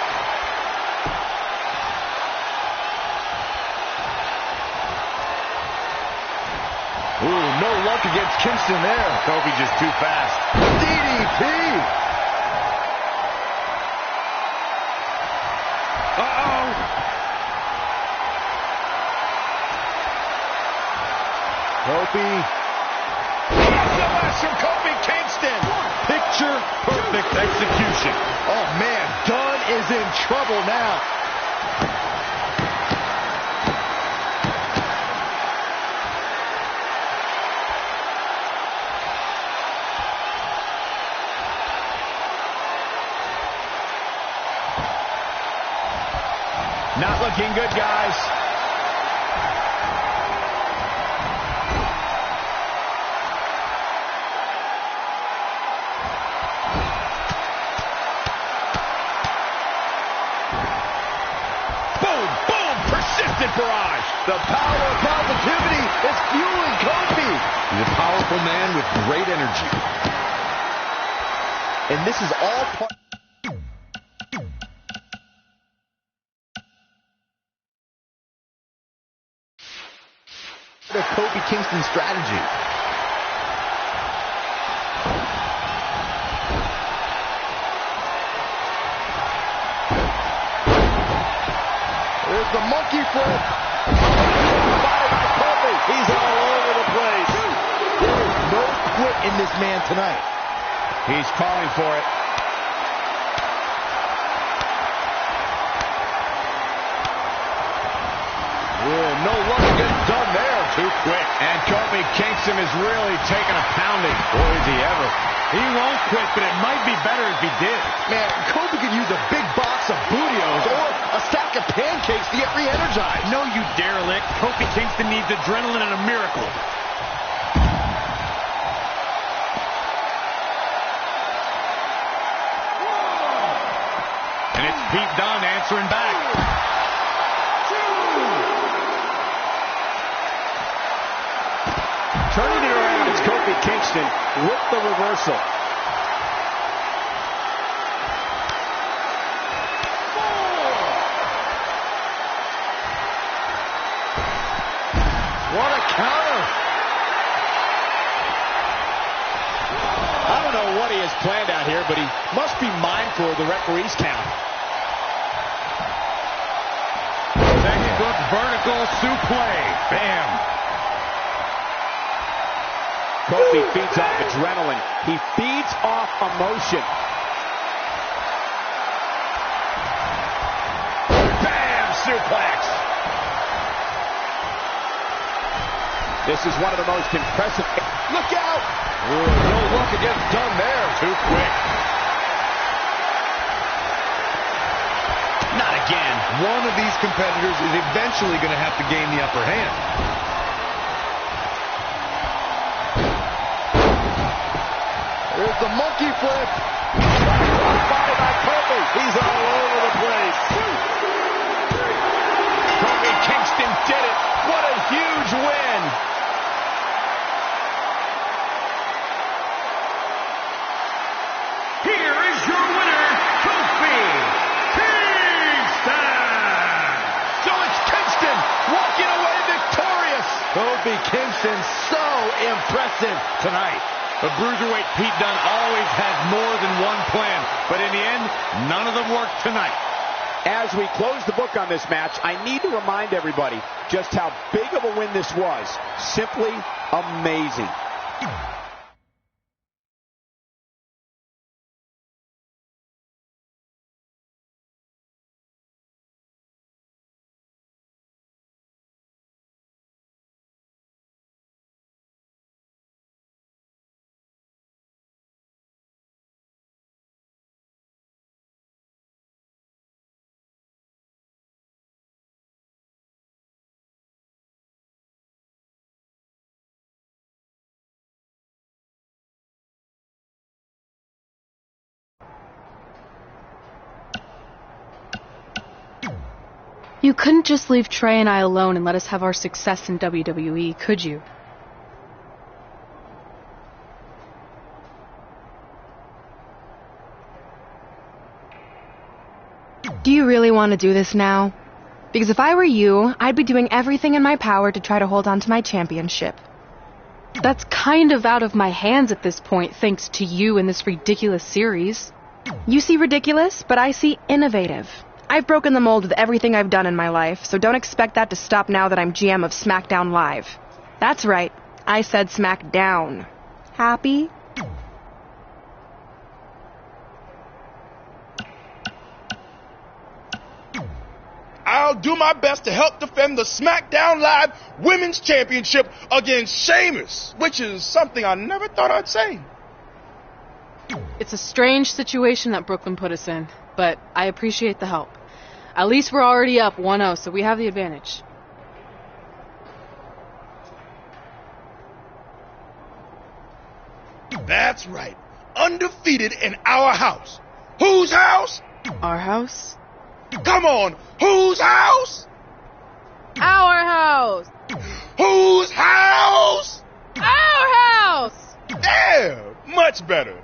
Ooh, no luck against Kingston there. Kofi just too fast. DDT! Uh-oh! Kofi. SOS from Kofi Kingston! Picture perfect execution. Oh, man, Dunn is in trouble now. Not looking good, guys. Boom, boom, persistent barrage. The power of positivity is fueling Kofi. He's a powerful man with great energy. And this is all part of Kofi Kingston's strategy. There's the monkey flip. Kofi. He's all over the place. There is no quit in this man tonight. He's calling for it. No luck against Dunn there. Too quick. And Kofi Kingston is really taking a pounding. Boy, is he ever. He won't quit, but it might be better if he did. Man, Kofi could use a big box of Bootios or a stack of pancakes to get re-energized. No, you derelict. Kofi Kingston needs adrenaline and a miracle. And it's Pete Dunne answering back. Turning it around, it's Kofi Kingston with the reversal. What a counter. I don't know what he has planned out here, but he must be mindful of the referee's count. Textbook vertical suplex. Bam. Kofi feeds off adrenaline. He feeds off emotion. Bam! Suplex. This is one of the most impressive. Look out! Ooh, no look against Dunn there. Too quick. Not again. One of these competitors is eventually going to have to gain the upper hand. There's the monkey flip. Body by Kofi. He's all over the place. Kofi Kingston did it. What a huge win. Here is your winner, Kofi Kingston. So it's Kingston walking away victorious. Kofi Kingston so impressive tonight. The Bruiserweight Pete Dunne always has more than one plan, but in the end, none of them worked tonight. As we close the book on this match, I need to remind everybody just how big of a win this was. Simply amazing. You couldn't just leave Trey and I alone and let us have our success in WWE, could you? Do you really want to do this now? Because if I were you, I'd be doing everything in my power to try to hold on to my championship. That's kind of out of my hands at this point, thanks to you and this ridiculous series. You see ridiculous, but I see innovative. I've broken the mold with everything I've done in my life, so don't expect that to stop now that I'm GM of SmackDown Live. That's right, I said SmackDown. Happy? I'll do my best to help defend the SmackDown Live Women's Championship against Sheamus, which is something I never thought I'd say. It's a strange situation that Brooklyn put us in, but I appreciate the help. At least we're already up 1-0, so we have the advantage. That's right. Undefeated in our house. Whose house? Our house? Come on, whose house? Our house! Whose house? Our house! There, much better.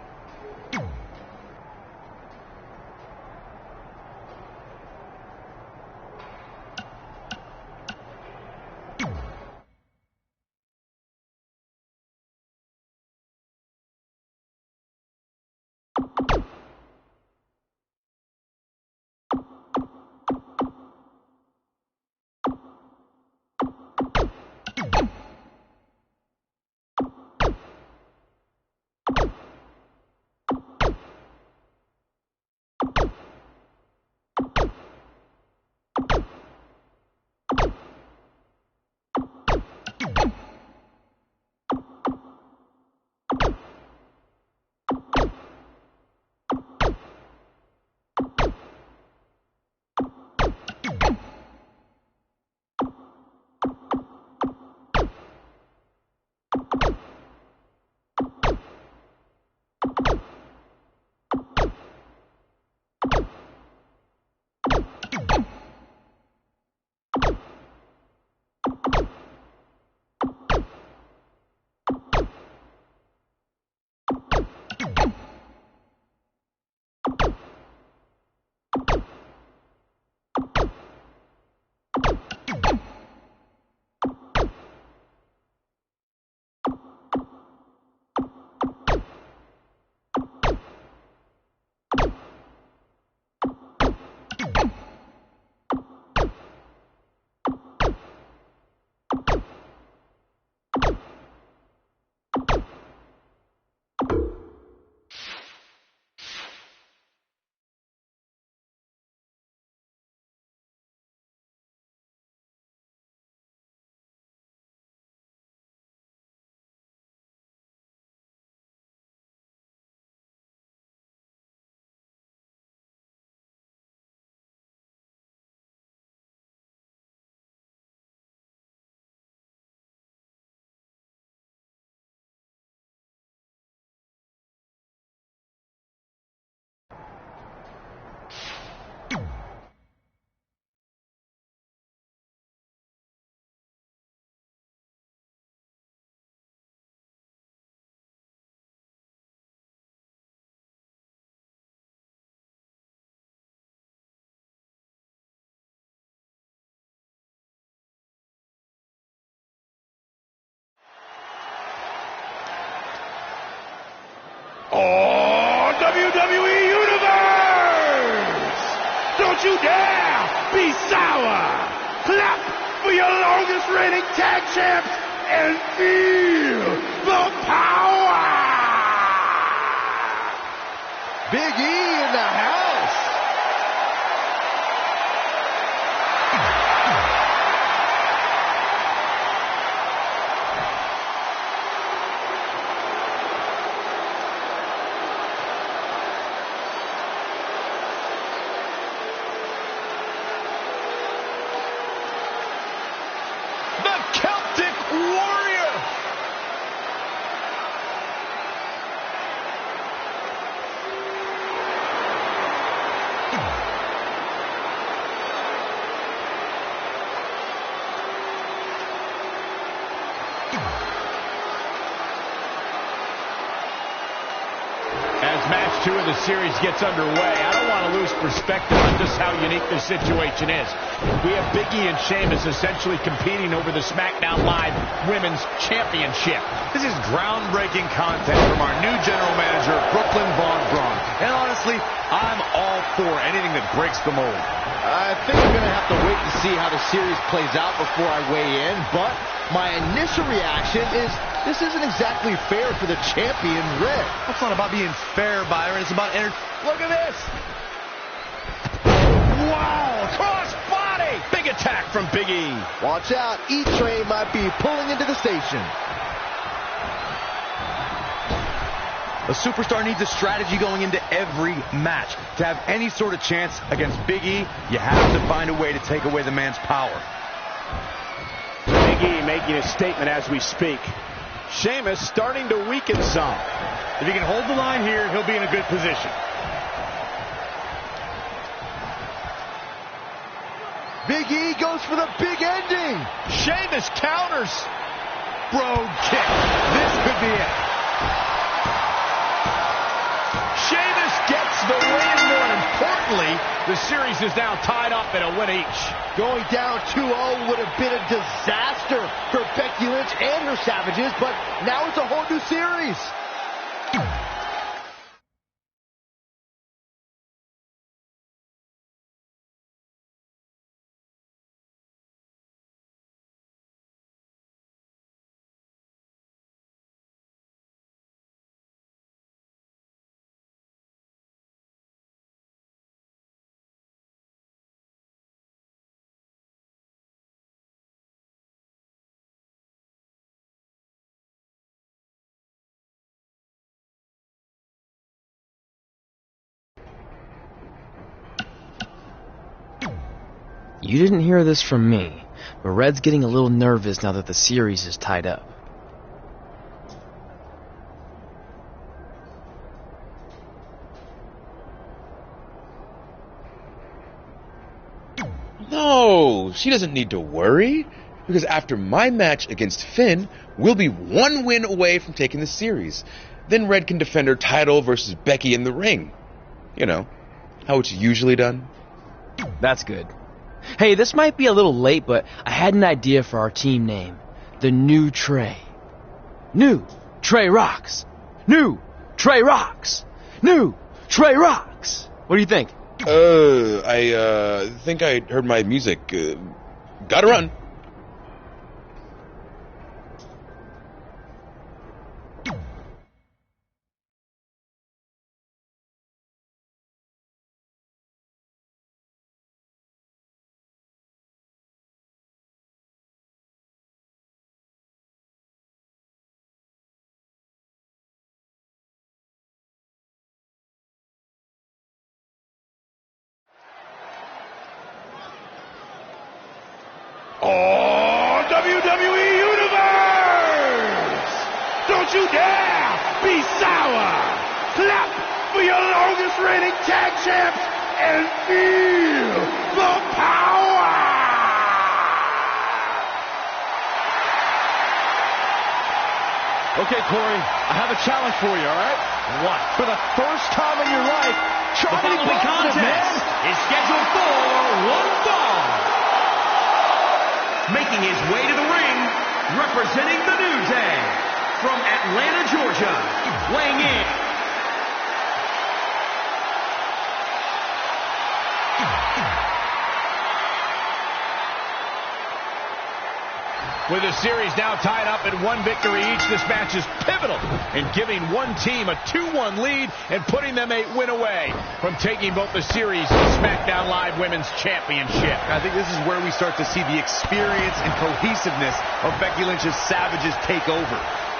Oh, WWE Universe! Don't you dare be sour! Clap for your longest reigning tag champs and feel the power! Big E in the house! match 2 of the series gets underway, I don't want to lose perspective on just how unique this situation is. We have Big E and Sheamus essentially competing over the SmackDown Live Women's Championship. This is groundbreaking content from our new general manager, Brooklyn Von Braun. And honestly, I'm all for anything that breaks the mold. I think I'm going to have to wait to see how the series plays out before I weigh in, but my initial reaction is this isn't exactly fair for the champion, Red. It's not about being fair, Byron. It's about Look at this. Wow, cross body. Big attack from Big E. Watch out. E-Train might be pulling into the station. A superstar needs a strategy going into every match. To have any sort of chance against Big E, you have to find a way to take away the man's power. Big E making a statement as we speak. Sheamus starting to weaken some. If he can hold the line here, he'll be in a good position. Big E goes for the big ending. Sheamus counters. Brogue kick. This could be it. Sheamus gets the win. More importantly, the series is now tied up at a win each. Going down 2-0 would have been a disaster for Becky Lynch and her Savages, but now it's a whole new series. You didn't hear this from me, but Red's getting a little nervous now that the series is tied up. No, she doesn't need to worry, because after my match against Finn, we'll be 1 win away from taking the series. Then Red can defend her title versus Becky in the ring. You know, how it's usually done. That's good. Hey, this might be a little late, but I had an idea for our team name. The New Trey. New Trey Rocks. New Trey Rocks. New Trey Rocks. What do you think? I think I heard my music. Gotta run. Oh, WWE Universe! Don't you dare be sour! Clap for your longest reigning tag champs and feel the power! Okay, Corey, I have a challenge for you, all right? What? For the first time in your life, try The to be following positive, contest man. is scheduled for one fall. Making his way to the ring, representing the New Day, from Atlanta, Georgia, weighing in With the series now tied up at 1 victory each, this match is pivotal in giving one team a 2-1 lead and putting them a win away from taking both the series and SmackDown Live Women's Championship. I think this is where we start to see the experience and cohesiveness of Becky Lynch's Savages take over.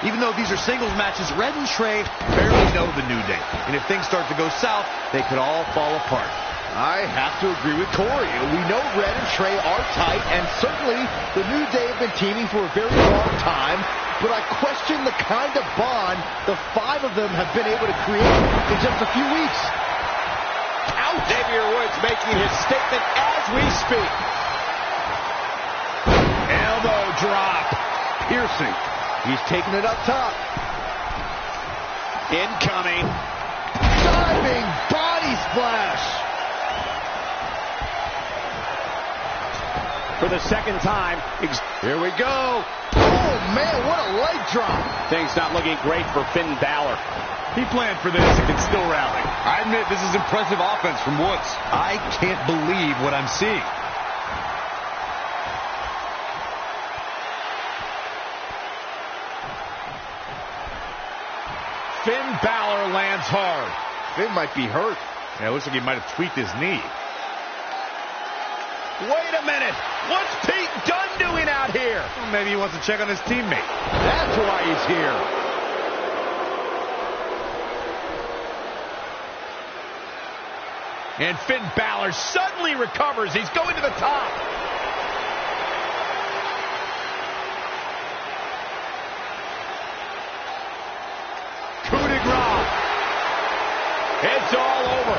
Even though these are singles matches, Red and Trey barely know the New Day. And if things start to go south, they could all fall apart. I have to agree with Corey. We know Red and Trey are tight, and certainly the New Day have been teaming for a very long time, but I question the kind of bond the 5 of them have been able to create in just a few weeks. Out Xavier Woods making his statement as we speak. Elbow drop. Piercing. He's taking it up top. Incoming. Shot for the second time. Here we go. Oh, man, what a leg drop. Things not looking great for Finn Balor. He planned for this and can still rally. I admit this is impressive offense from Woods. I can't believe what I'm seeing. Finn Balor lands hard. Finn might be hurt. Yeah, it looks like he might have tweaked his knee. Wait a minute. What's Pete Dunne doing out here? Well, maybe he wants to check on his teammate. That's why he's here. And Finn Balor suddenly recovers. He's going to the top. Coup de grace. It's all over.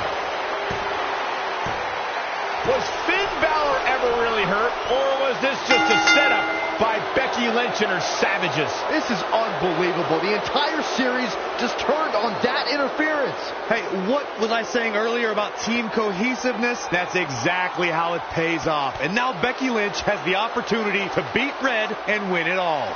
Was Finn Balor ever really hurt, or was this just a setup by Becky Lynch and her savages? This is unbelievable. The entire series just turned on that interference. Hey, what was I saying earlier about team cohesiveness? That's exactly how it pays off. And now Becky Lynch has the opportunity to beat Red and win it all.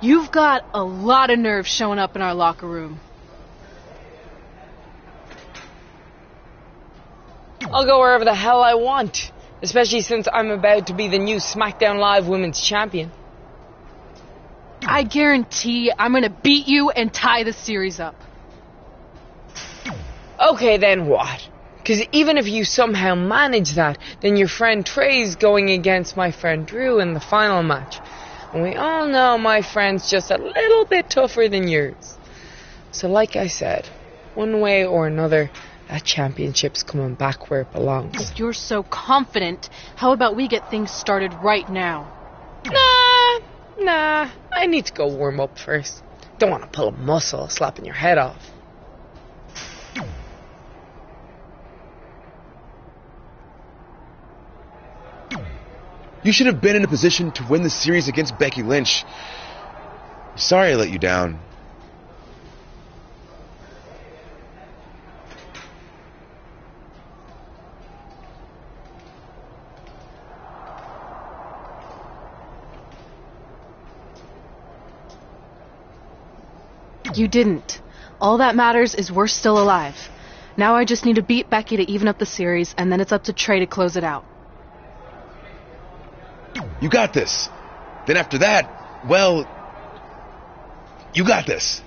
You've got a lot of nerve showing up in our locker room. I'll go wherever the hell I want, especially since I'm about to be the new SmackDown Live Women's Champion. I guarantee I'm going to beat you and tie the series up. Okay, then what? Because even if you somehow manage that, then your friend Trey's going against my friend Drew in the final match. And we all know my friend's just a little bit tougher than yours. So like I said, one way or another, that championship's coming back where it belongs. If you're so confident, how about we get things started right now? Nah, I need to go warm up first. Don't want to pull a muscle slapping your head off. You should have been in a position to win the series against Becky Lynch. Sorry I let you down. You didn't. All that matters is we're still alive. Now I just need to beat Becky to even up the series, and then it's up to Trey to close it out. You got this. Then after that, well, you got this.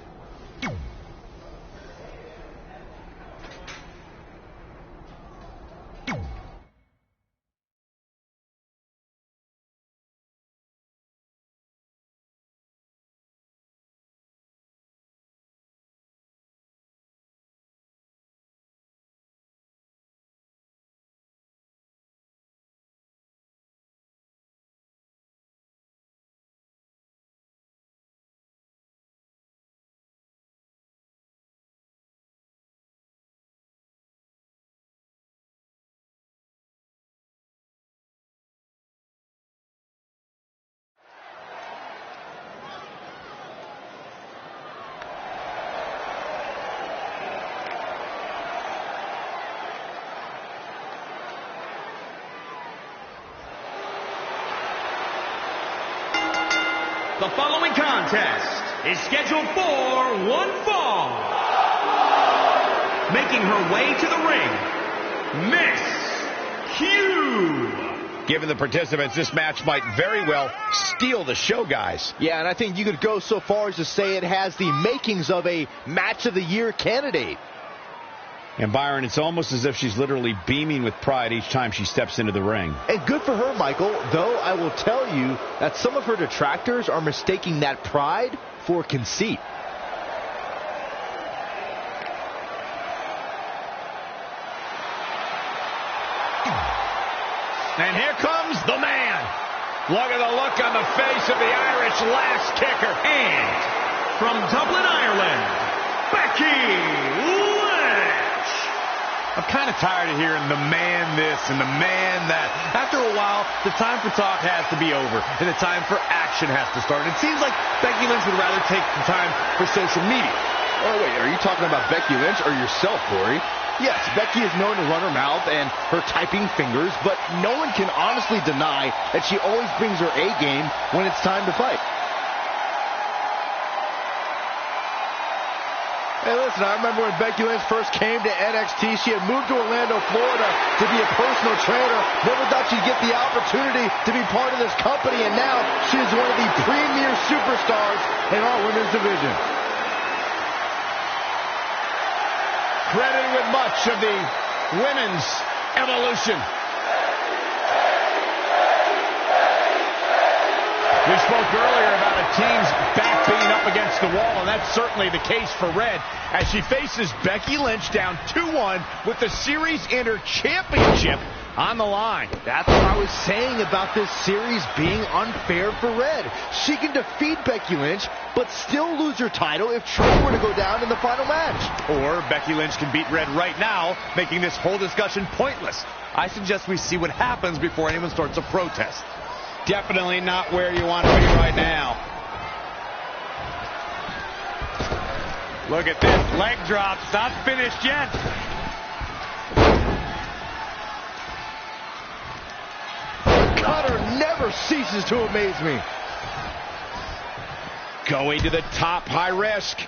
The following contest is scheduled for one fall. Making her way to the ring, Miss Q. Given the participants, this match might very well steal the show, guys. Yeah, and I think you could go so far as to say it has the makings of a Match of the Year candidate. And Byron, it's almost as if she's literally beaming with pride each time she steps into the ring. And good for her, Michael, though I will tell you that some of her detractors are mistaking that pride for conceit. And here comes the man. Look at the look on the face of the Irish last kicker. And from Dublin, Ireland, Becky Lynch. I'm kind of tired of hearing the man this and the man that. After a while, the time for talk has to be over, and the time for action has to start. It seems like Becky Lynch would rather take the time for social media. Oh, wait, are you talking about Becky Lynch or yourself, Corey? Yes, Becky is known to run her mouth and her typing fingers, but no one can honestly deny that she always brings her A game when it's time to fight. Hey, listen, I remember when Becky Lynch first came to NXT, she had moved to Orlando, Florida to be a personal trainer. Never thought she'd get the opportunity to be part of this company, and now she is one of the premier superstars in our women's division. Credited with much of the women's evolution. We spoke earlier about a team's back being up against the wall, and that's certainly the case for Red as she faces Becky Lynch down 2-1 with the Series Inter Championship on the line. That's what I was saying about this series being unfair for Red. She can defeat Becky Lynch, but still lose her title if Trey were to go down in the final match. Or Becky Lynch can beat Red right now, making this whole discussion pointless. I suggest we see what happens before anyone starts a protest. Definitely not where you want to be right now. Look at this leg drop. Not finished yet. Cutter never ceases to amaze me. Going to the top, high risk.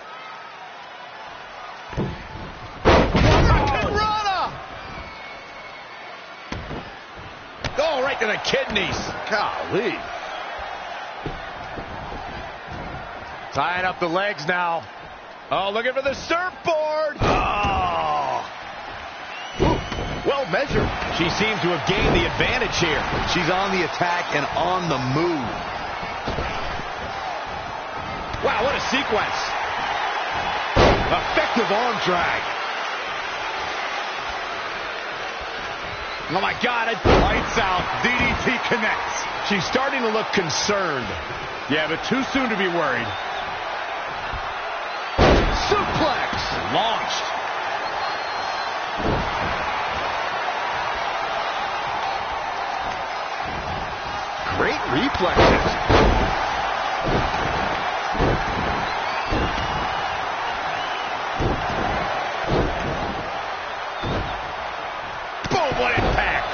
Oh, right to the kidneys. Golly. Tying up the legs now. Oh, looking for the surfboard. Oh. Well measured. She seems to have gained the advantage here. She's on the attack and on the move. Wow, what a sequence. Effective arm drag. Oh, my God. Lights out. DDT connects. She's starting to look concerned. Yeah, but too soon to be worried. Suplex. Launched. Great reflexes. Boom, what impact.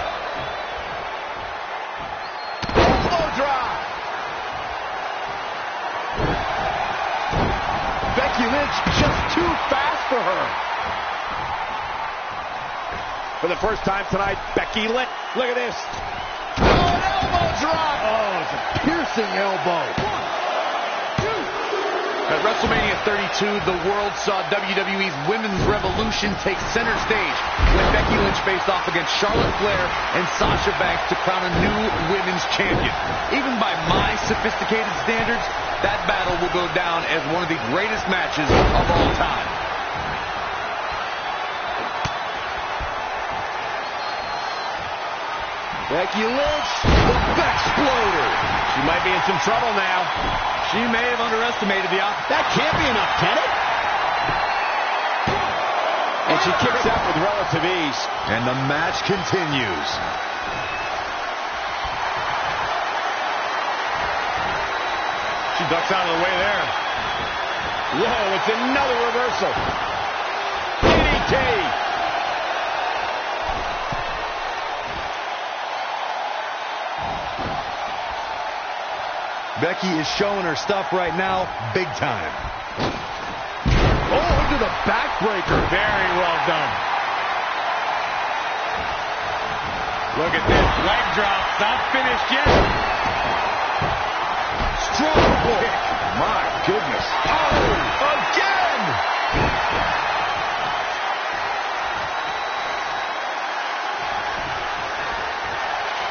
Elbow drop. Becky Lynch just too fast for her. For the first time tonight, Becky Lynch. Look at this. Oh, an elbow drop. Oh, it's a piercing elbow. At WrestleMania 32, the world saw WWE's Women's Revolution take center stage when Becky Lynch faced off against Charlotte Flair and Sasha Banks to crown a new women's champion. Even by my sophisticated standards, that battle will go down as one of the greatest matches of all time. Becky Lynch, the Bexploder. She might be in some trouble now. She may have underestimated the option. That can't be enough, can it? And she kicks out with relative ease. And the match continues. She ducks out of the way there. Whoa, it's another reversal. DDT. Becky is showing her stuff right now, big time. Oh, into the backbreaker. Very well done. Look at this. Leg drop. Not finished yet. Strong kick. My goodness. Oh, again.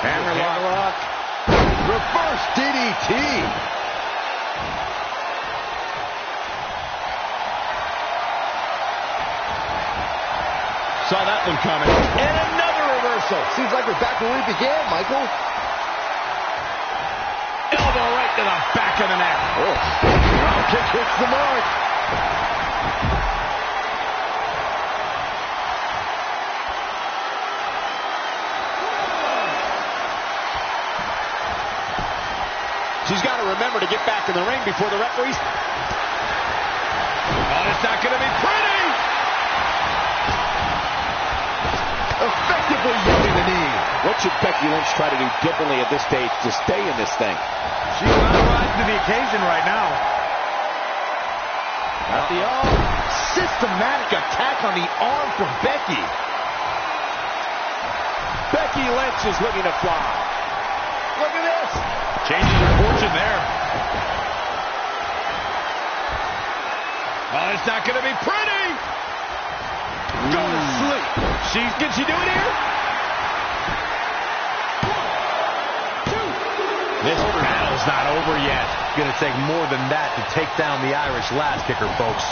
Hammerlock. Reverse DDT. Saw that one coming. And another reversal. Seems like we're back where we began, Michael. Elbow right to the back of the neck. Oh, round kick hits the mark. She's got to remember to get back in the ring before the referees. Oh, it's not going to be pretty. Effectively using the knee. What should Becky Lynch try to do differently at this stage to stay in this thing? She's rising to the occasion right now. At the systematic attack on the arm from Becky. Becky Lynch is looking to fly. Look at this. Changing her fortune there. Oh, it's not going to be pretty. Go to sleep. Can she do it here? This battle's not over yet. Going to take more than that to take down the Irish lass kicker, folks.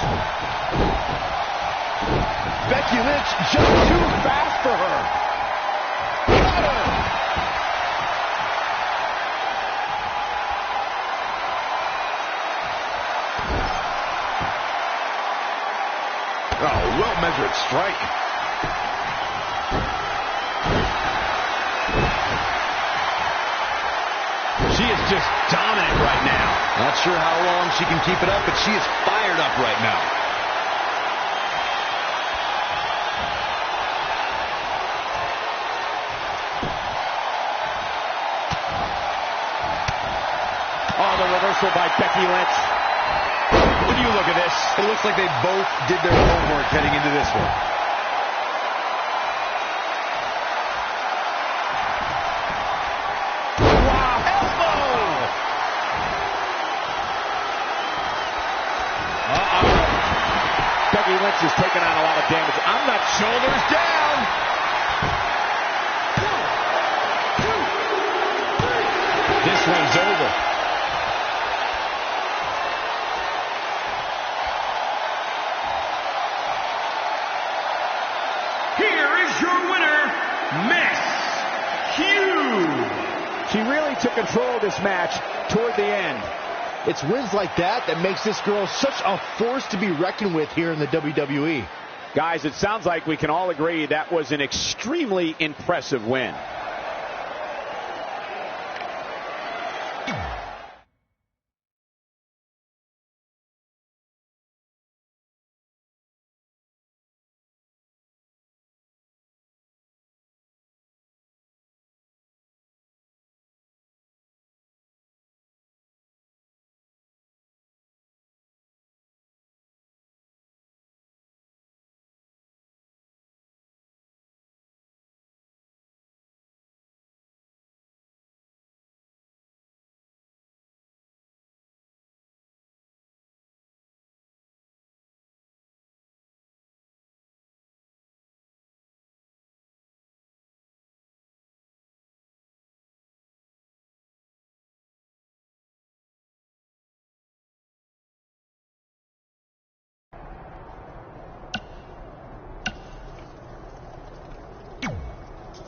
Becky Lynch just too fast for her. Got her. Oh, well-measured strike. She is just dominant right now. Not sure how long she can keep it up, but she is fired up right now. Oh, the reversal by Becky Lynch. When you look at this, it looks like they both did their homework heading into this one. Becky Lynch has taken on a lot of damage. I'm not Shoulders down. 1, 2, 3. This one's over. Here is your winner, Miss Hughes. She really took control of this match toward the end. It's wins like that that makes this girl such a force to be reckoned with here in the WWE. Guys, it sounds like we can all agree that was an extremely impressive win.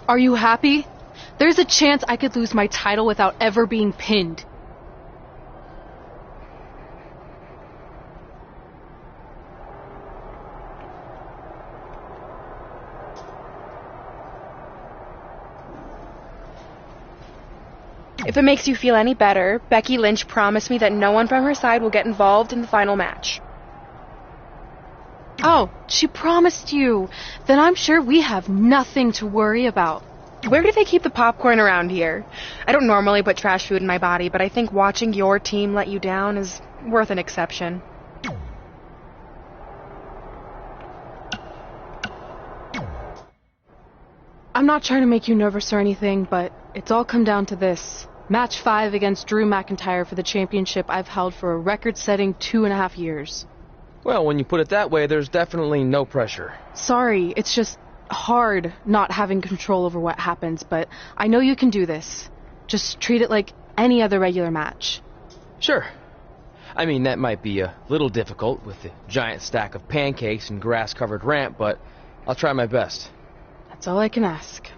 Are you happy? There's a chance I could lose my title without ever being pinned. If it makes you feel any better, Becky Lynch promised me that no one from her side will get involved in the final match. Oh, she promised you. Then I'm sure we have nothing to worry about. Where do they keep the popcorn around here? I don't normally put trash food in my body, but I think watching your team let you down is worth an exception. I'm not trying to make you nervous or anything, but it's all come down to this. Match 5 against Drew McIntyre for the championship I've held for a record-setting 2.5 years. Well, when you put it that way, there's definitely no pressure. Sorry, it's just hard not having control over what happens, but I know you can do this. Just treat it like any other regular match. Sure. I mean, that might be a little difficult with the giant stack of pancakes and grass-covered ramp, but I'll try my best. That's all I can ask.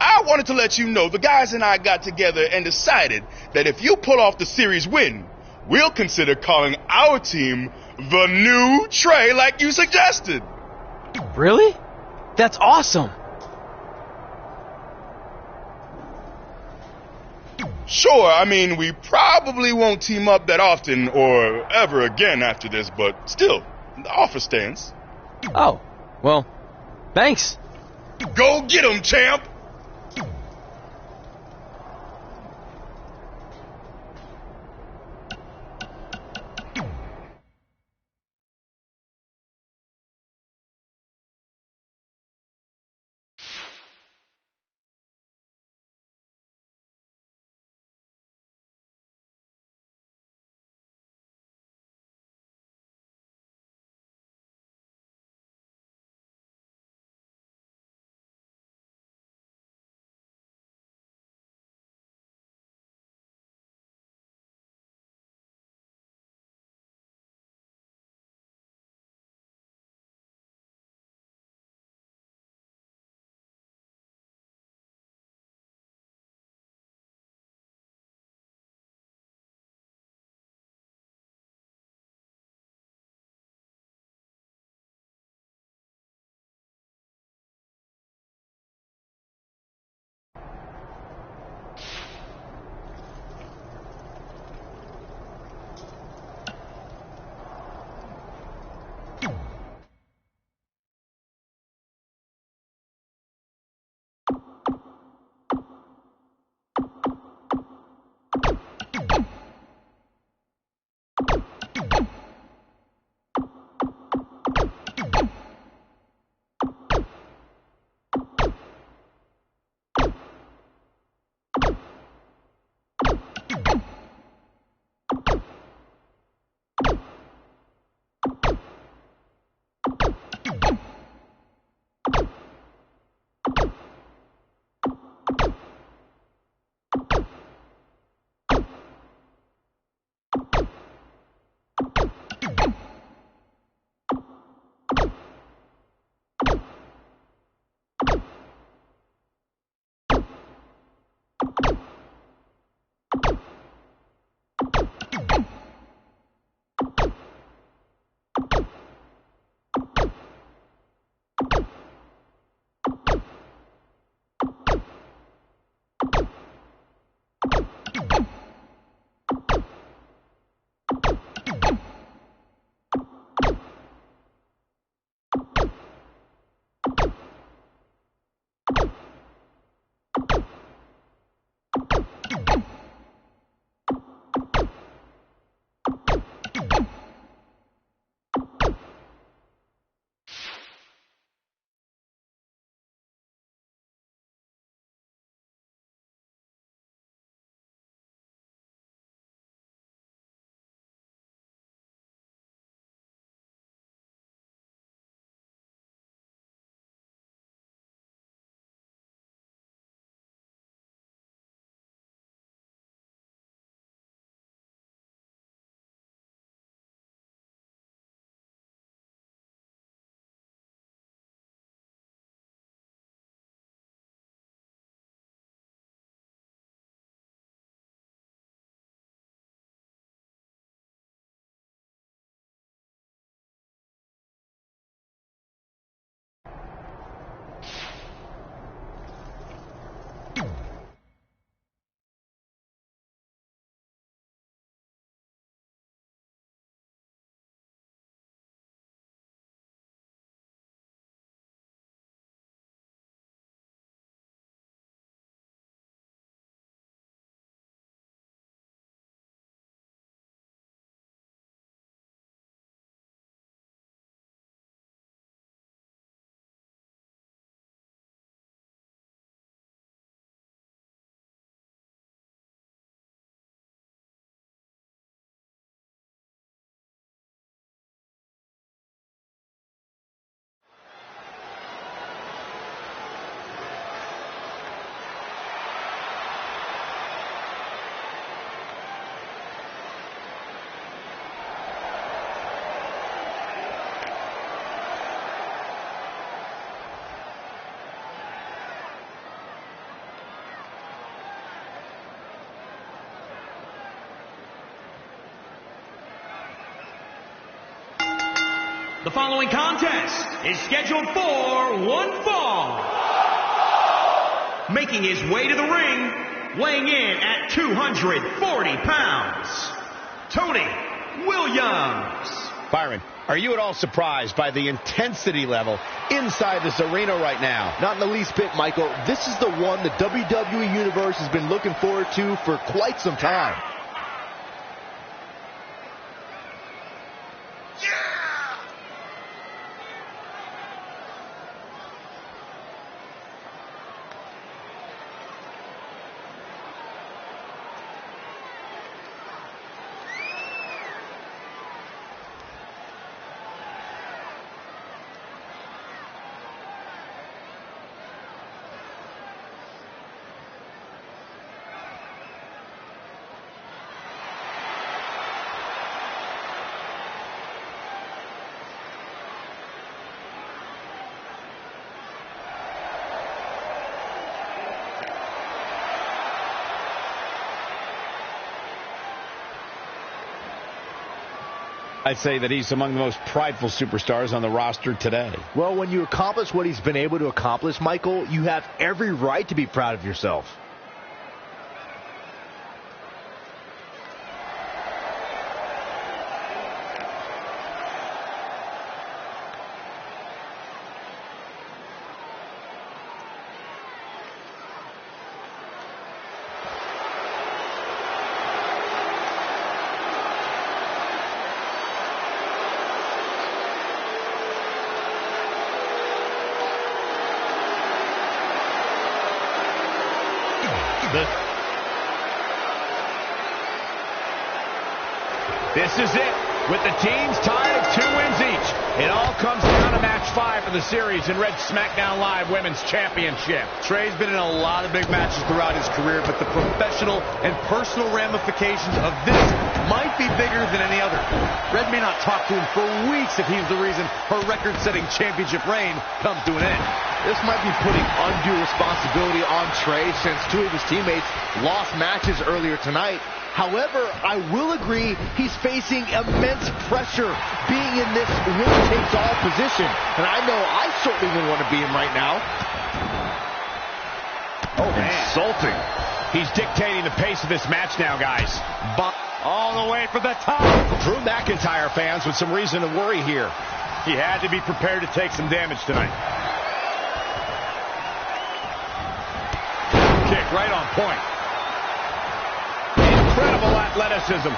I wanted to let you know the guys and I got together and decided that if you pull off the series win, we'll consider calling our team the New Trey like you suggested. Really? That's awesome! Sure, I mean, we probably won't team up that often or ever again after this, but still, the offer stands. Oh, well, thanks. Go get 'em, champ! The following contest is scheduled for one fall. Making his way to the ring, weighing in at 240 pounds, Tony Williams. Byron, are you at all surprised by the intensity level inside this arena right now? Not in the least bit, Michael. This is the one the WWE Universe has been looking forward to for quite some time. I'd say that he's among the most prideful superstars on the roster today. Well, when you accomplish what he's been able to accomplish, Michael, you have every right to be proud of yourself. This is it, with the teams tied at 2 wins each. It all comes down to match 5 of the series in Red SmackDown Live Women's Championship. Trey's been in a lot of big matches throughout his career, but the professional and personal ramifications of this might be bigger than any other. Red may not talk to him for weeks if he's the reason her record-setting championship reign comes to an end. This might be putting undue responsibility on Trey since 2 of his teammates lost matches earlier tonight. However, I will agree he's facing immense pressure being in this winner-takes-all position. And I know I certainly wouldn't want to be in right now. Oh, insulting. He's dictating the pace of this match now, guys. All the way for the top. Drew McIntyre fans with some reason to worry here. He had to be prepared to take some damage tonight. Kick right on point. Incredible athleticism.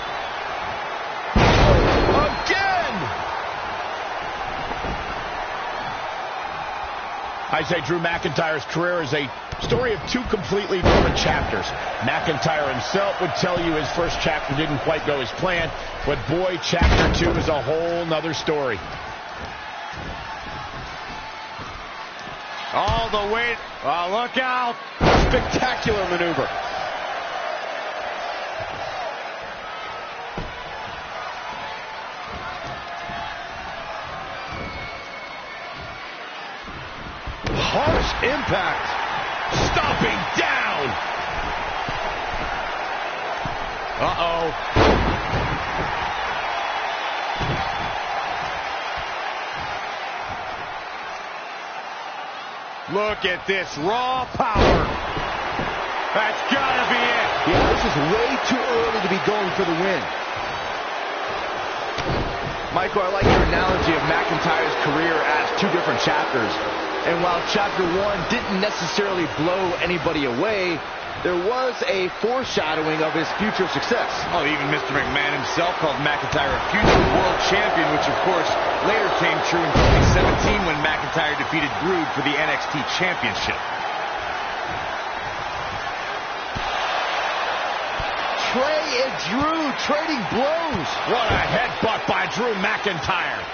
Again! I say Drew McIntyre's career is a story of 2 completely different chapters. McIntyre himself would tell you his first chapter didn't quite go as planned, but boy, chapter 2 is a whole nother story. All the way. Oh, look out. Spectacular maneuver. Harsh impact. Stomping down. Uh-oh. Look at this raw power. That's gotta be it. Yeah, this is way too early to be going for the win. Michael, I like your analogy of McIntyre's career as 2 different chapters. And while chapter 1 didn't necessarily blow anybody away, there was a foreshadowing of his future success. Oh, even Mr. McMahon himself called McIntyre a future world champion, which of course later came true in 2017 when McIntyre defeated Brood for the NXT Championship. Trey and Drew trading blows. What a headbutt by Drew McIntyre.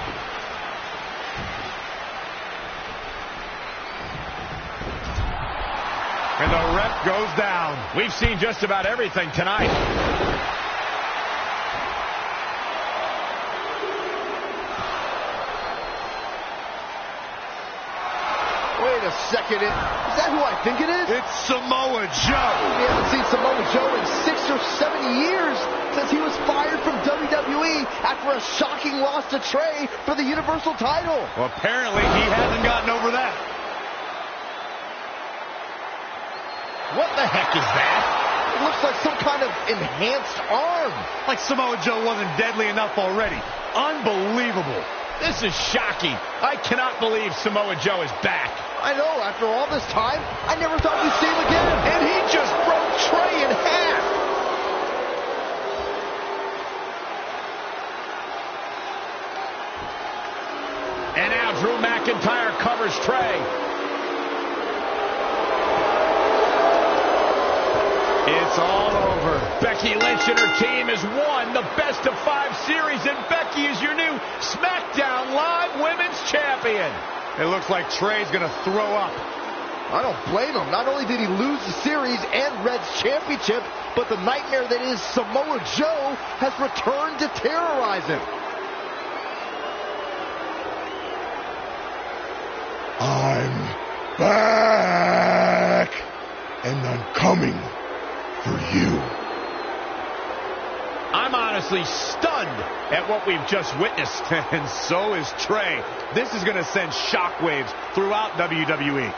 And the ref goes down. We've seen just about everything tonight. Wait Wait a second. Is that who I think it is? It's Samoa Joe. We haven't seen Samoa Joe in 6 or 7 years since he was fired from WWE after a shocking loss to Trey for the Universal title. Well, apparently he hasn't gotten over that. What the heck is that? It looks like some kind of enhanced arm. Like Samoa Joe wasn't deadly enough already. Unbelievable. This is shocking. I cannot believe Samoa Joe is back. I know, after all this time, I never thought we'd see him again. And he just broke Trey in half. And now Drew McIntyre covers Trey. It's all over. Becky Lynch and her team has won the Best of 5 series, and Becky is your new SmackDown Live Women's Champion. It looks like Trey's going to throw up. I don't blame him. Not only did he lose the series and Red's championship, but the nightmare that is Samoa Joe has returned to terrorize him. I'm back, and I'm coming for you. I'm honestly stunned at what we've just witnessed. And so is Trey. This is going to send shockwaves throughout WWE.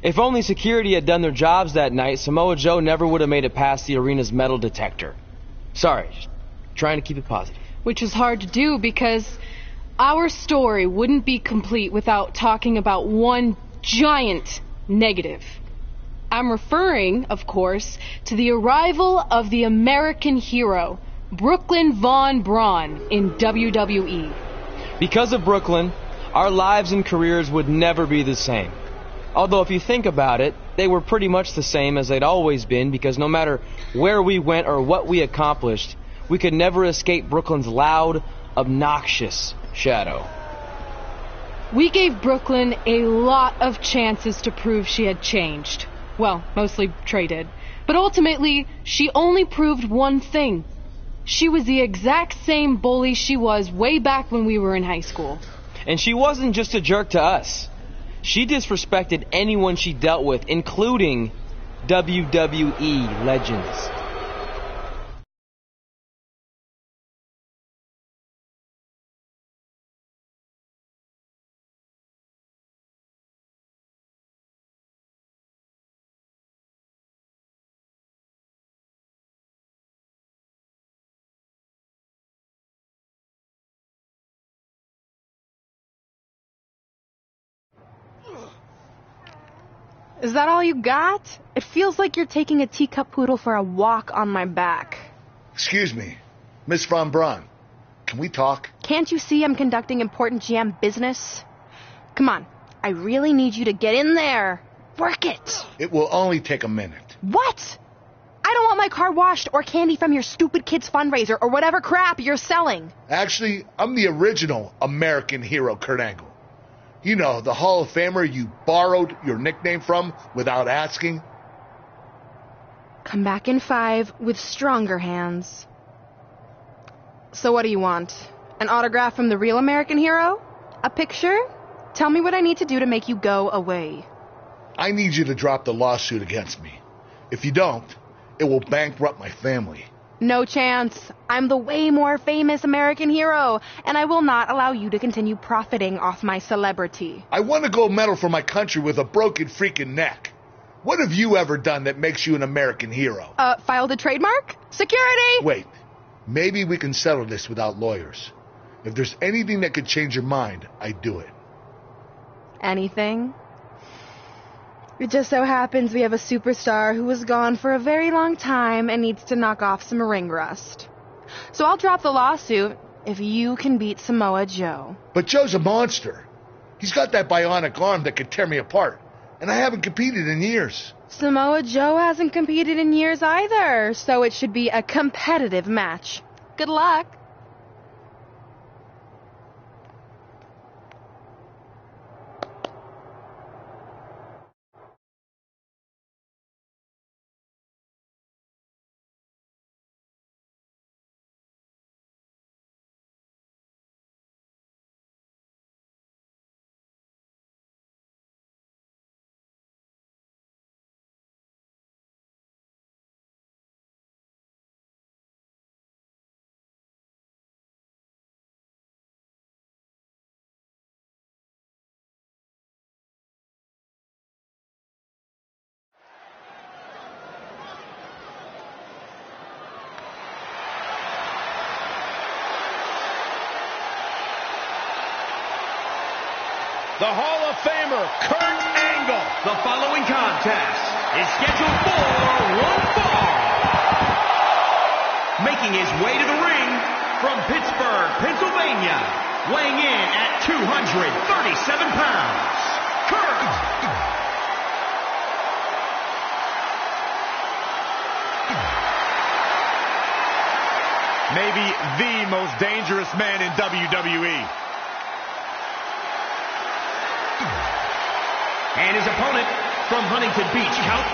If only security had done their jobs that night, Samoa Joe never would have made it past the arena's metal detector. Sorry, just trying to keep it positive. Which is hard to do because our story wouldn't be complete without talking about one giant negative. I'm referring, of course, to the arrival of the American hero, Brooklyn Von Braun, in WWE. Because of Brooklyn, our lives and careers would never be the same. Although if you think about it, they were pretty much the same as they'd always been, because no matter where we went or what we accomplished, we could never escape Brooklyn's loud, obnoxious shadow. We gave Brooklyn a lot of chances to prove she had changed. Well, mostly Trey did. But ultimately, she only proved one thing. She was the exact same bully she was way back when we were in high school. And she wasn't just a jerk to us. She disrespected anyone she dealt with, including WWE legends. Is that all you got? It feels like you're taking a teacup poodle for a walk on my back. Excuse me, Miss Von Braun. Can we talk? Can't you see I'm conducting important GM business? Come on, I really need you to get in there. Work it. It will only take a minute. What? I don't want my car washed or candy from your stupid kids fundraiser or whatever crap you're selling. Actually, I'm the original American hero, Kurt Angle. You know, the Hall of Famer you borrowed your nickname from without asking. Come back in 5 with stronger hands. So what do you want? An autograph from the real American hero? A picture? Tell me what I need to do to make you go away. I need you to drop the lawsuit against me. If you don't, it will bankrupt my family. No chance. I'm the way more famous American hero, and I will not allow you to continue profiting off my celebrity. I won a gold medal for my country with a broken freaking neck. What have you ever done that makes you an American hero? Filed a trademark? Security! Wait, maybe we can settle this without lawyers. If there's anything that could change your mind, I'd do it. Anything? It just so happens we have a superstar who was gone for a very long time and needs to knock off some ring rust. So I'll drop the lawsuit if you can beat Samoa Joe. But Joe's a monster. He's got that bionic arm that could tear me apart. And I haven't competed in years. Samoa Joe hasn't competed in years either, so it should be a competitive match. Good luck. The Hall of Famer, Kurt Angle. The following contest is scheduled for one fall. Making his way to the ring from Pittsburgh, Pennsylvania, weighing in at 237 pounds, Kurt. Maybe the most dangerous man in WWE. And his opponent from Huntington Beach, count.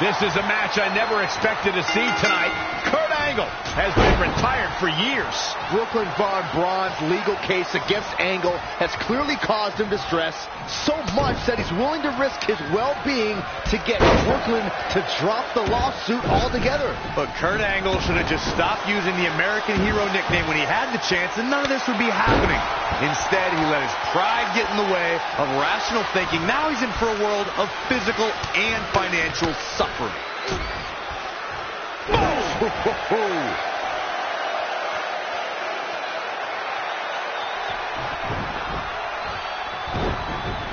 This is a match I never expected to see tonight. Kurt Angle has been retired for years. Brooklyn Von Braun's legal case against Angle has clearly caused him distress, so much that he's willing to risk his well-being to get Brooklyn to drop the lawsuit altogether. But Kurt Angle should have just stopped using the American Hero nickname when he had the chance, and none of this would be happening. Instead, he let his pride get in the way of rational thinking. Now he's in for a world of physical and financial suffering.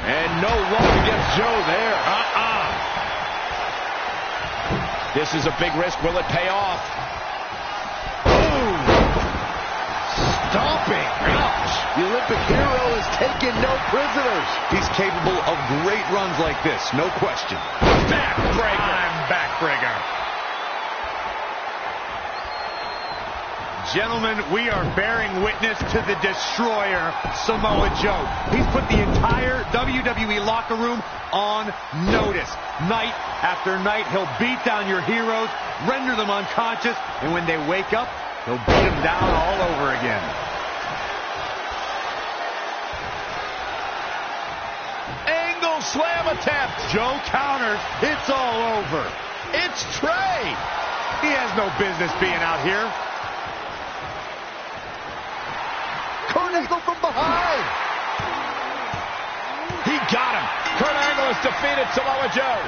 And no luck against Joe there. This is a big risk. Will it pay off? Boom! Stomping. Ouch! The Olympic hero is taking no prisoners. He's capable of great runs like this, no question. Backbreaker. Backbreaker. Gentlemen, we are bearing witness to the destroyer, Samoa Joe. He's put the entire WWE locker room on notice. Night after night, he'll beat down your heroes, render them unconscious, and when they wake up, he'll beat them down all over again. Angle slam attempt. Joe counters. It's all over. It's Trey. He has no business being out here. Kurt Angle from behind. He got him. Kurt Angle has defeated Samoa Joe.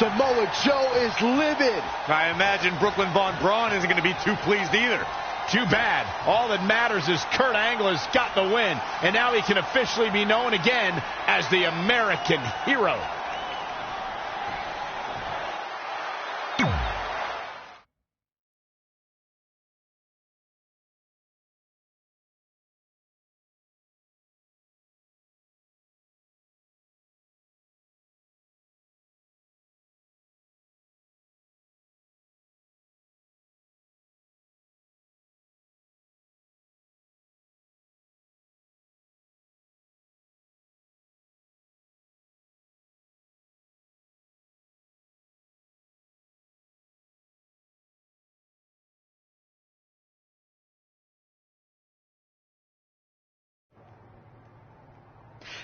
Samoa Joe is livid. I imagine Brooklyn Von Braun isn't going to be too pleased either. Too bad. All that matters is Kurt Angle has got the win, and now he can officially be known again as the American Hero.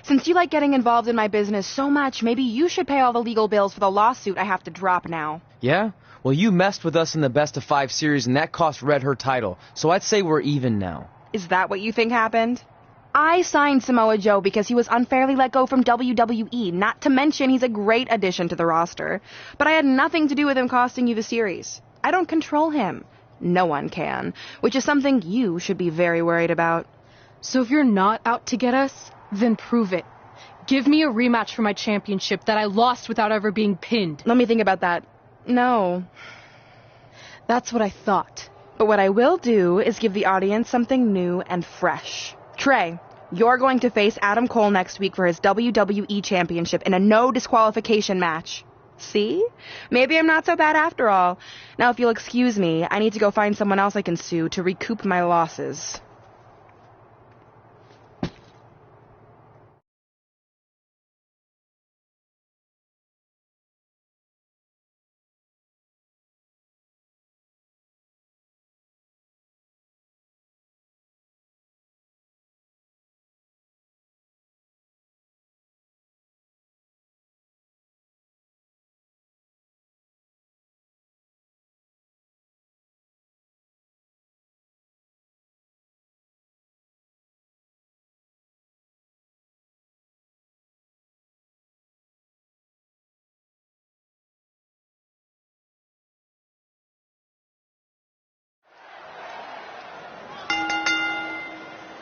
Since you like getting involved in my business so much, maybe you should pay all the legal bills for the lawsuit I have to drop now. Yeah? Well, you messed with us in the Best of 5 series, and that cost Red her title. So I'd say we're even now. Is that what you think happened? I signed Samoa Joe because he was unfairly let go from WWE, not to mention he's a great addition to the roster. But I had nothing to do with him costing you the series. I don't control him. No one can, which is something you should be very worried about. So if you're not out to get us, Then prove it. Give me a rematch for my championship that I lost without ever being pinned. Let me think about that. No. That's what I thought. But what I will do is give the audience something new and fresh. Trey, you're going to face Adam Cole next week for his WWE Championship in a no disqualification match. See? Maybe I'm not so bad after all. Now, if you'll excuse me, I need to go find someone else I can sue to recoup my losses.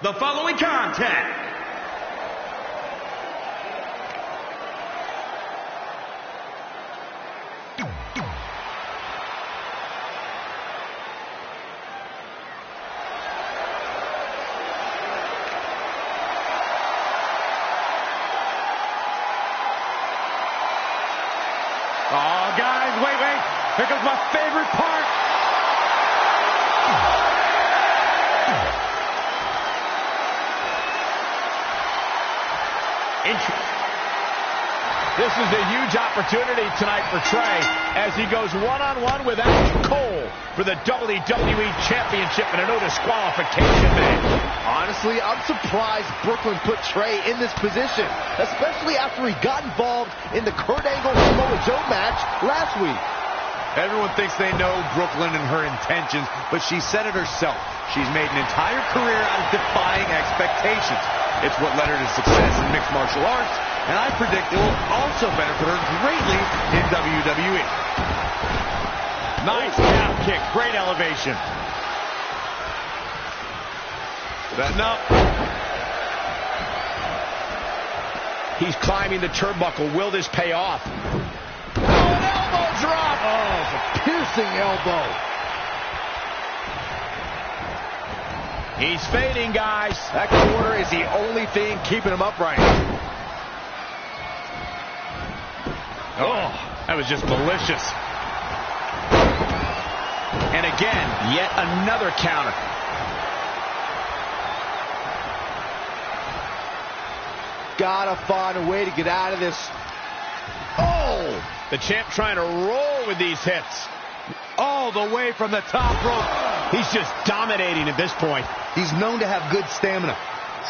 The following contest Oh, guys, wait. Here comes my favorite part. This is a huge opportunity tonight for Trey as he goes one-on-one with Adam Cole for the WWE Championship in a no disqualification match. Honestly, I'm surprised Brooklyn put Trey in this position, especially after he got involved in the Kurt Angle Samoa Joe match last week. Everyone thinks they know Brooklyn and her intentions, but she said it herself. She's made an entire career out of defying expectations. It's what led her to success in mixed martial arts, and I predict it will also benefit her greatly in WWE. Nice calf kick, great elevation. Setting up. He's climbing the turnbuckle. Will this pay off? Oh, an elbow drop! Oh, it's a piercing elbow. He's fading, guys. That corner is the only thing keeping him upright. Oh, that was just malicious. And again, yet another counter. Gotta find a way to get out of this. Oh! The champ trying to roll with these hits. All the way from the top rope. He's just dominating at this point. He's known to have good stamina.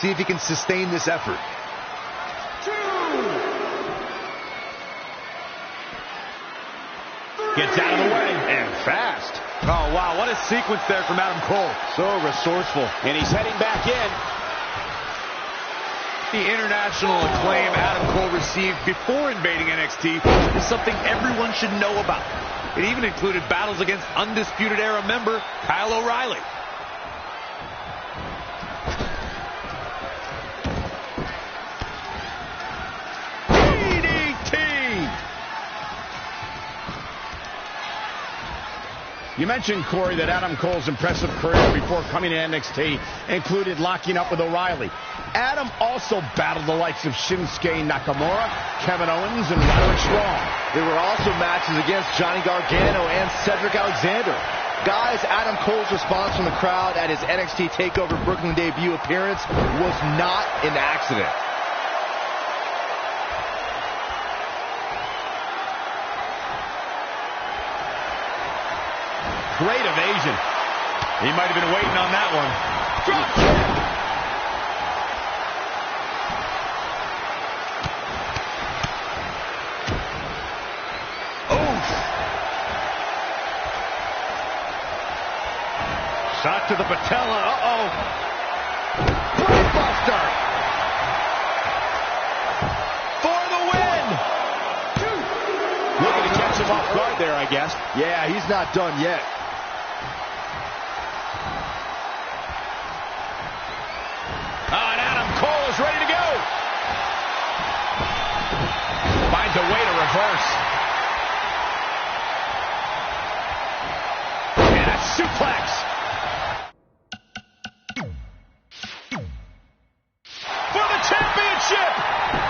See if he can sustain this effort. Gets out of the way, and fast. Oh, wow, what a sequence there from Adam Cole. So resourceful. And he's heading back in. The international acclaim Adam Cole received before invading NXT is something everyone should know about. It even included battles against Undisputed Era member Kyle O'Reilly. You mentioned, Corey, that Adam Cole's impressive career before coming to NXT included locking up with O'Reilly. Adam also battled the likes of Shinsuke Nakamura, Kevin Owens, and Roderick Strong. There were also matches against Johnny Gargano and Cedric Alexander. Guys, Adam Cole's response from the crowd at his NXT TakeOver Brooklyn debut appearance was not an accident. Great evasion. He might have been waiting on that one. Drop kick. Oof. Shot to the patella. Uh-oh. Brainbuster. For the win. Looking to catch him off guard there, I guess. Yeah, he's not done yet. And Adam Cole is ready to go.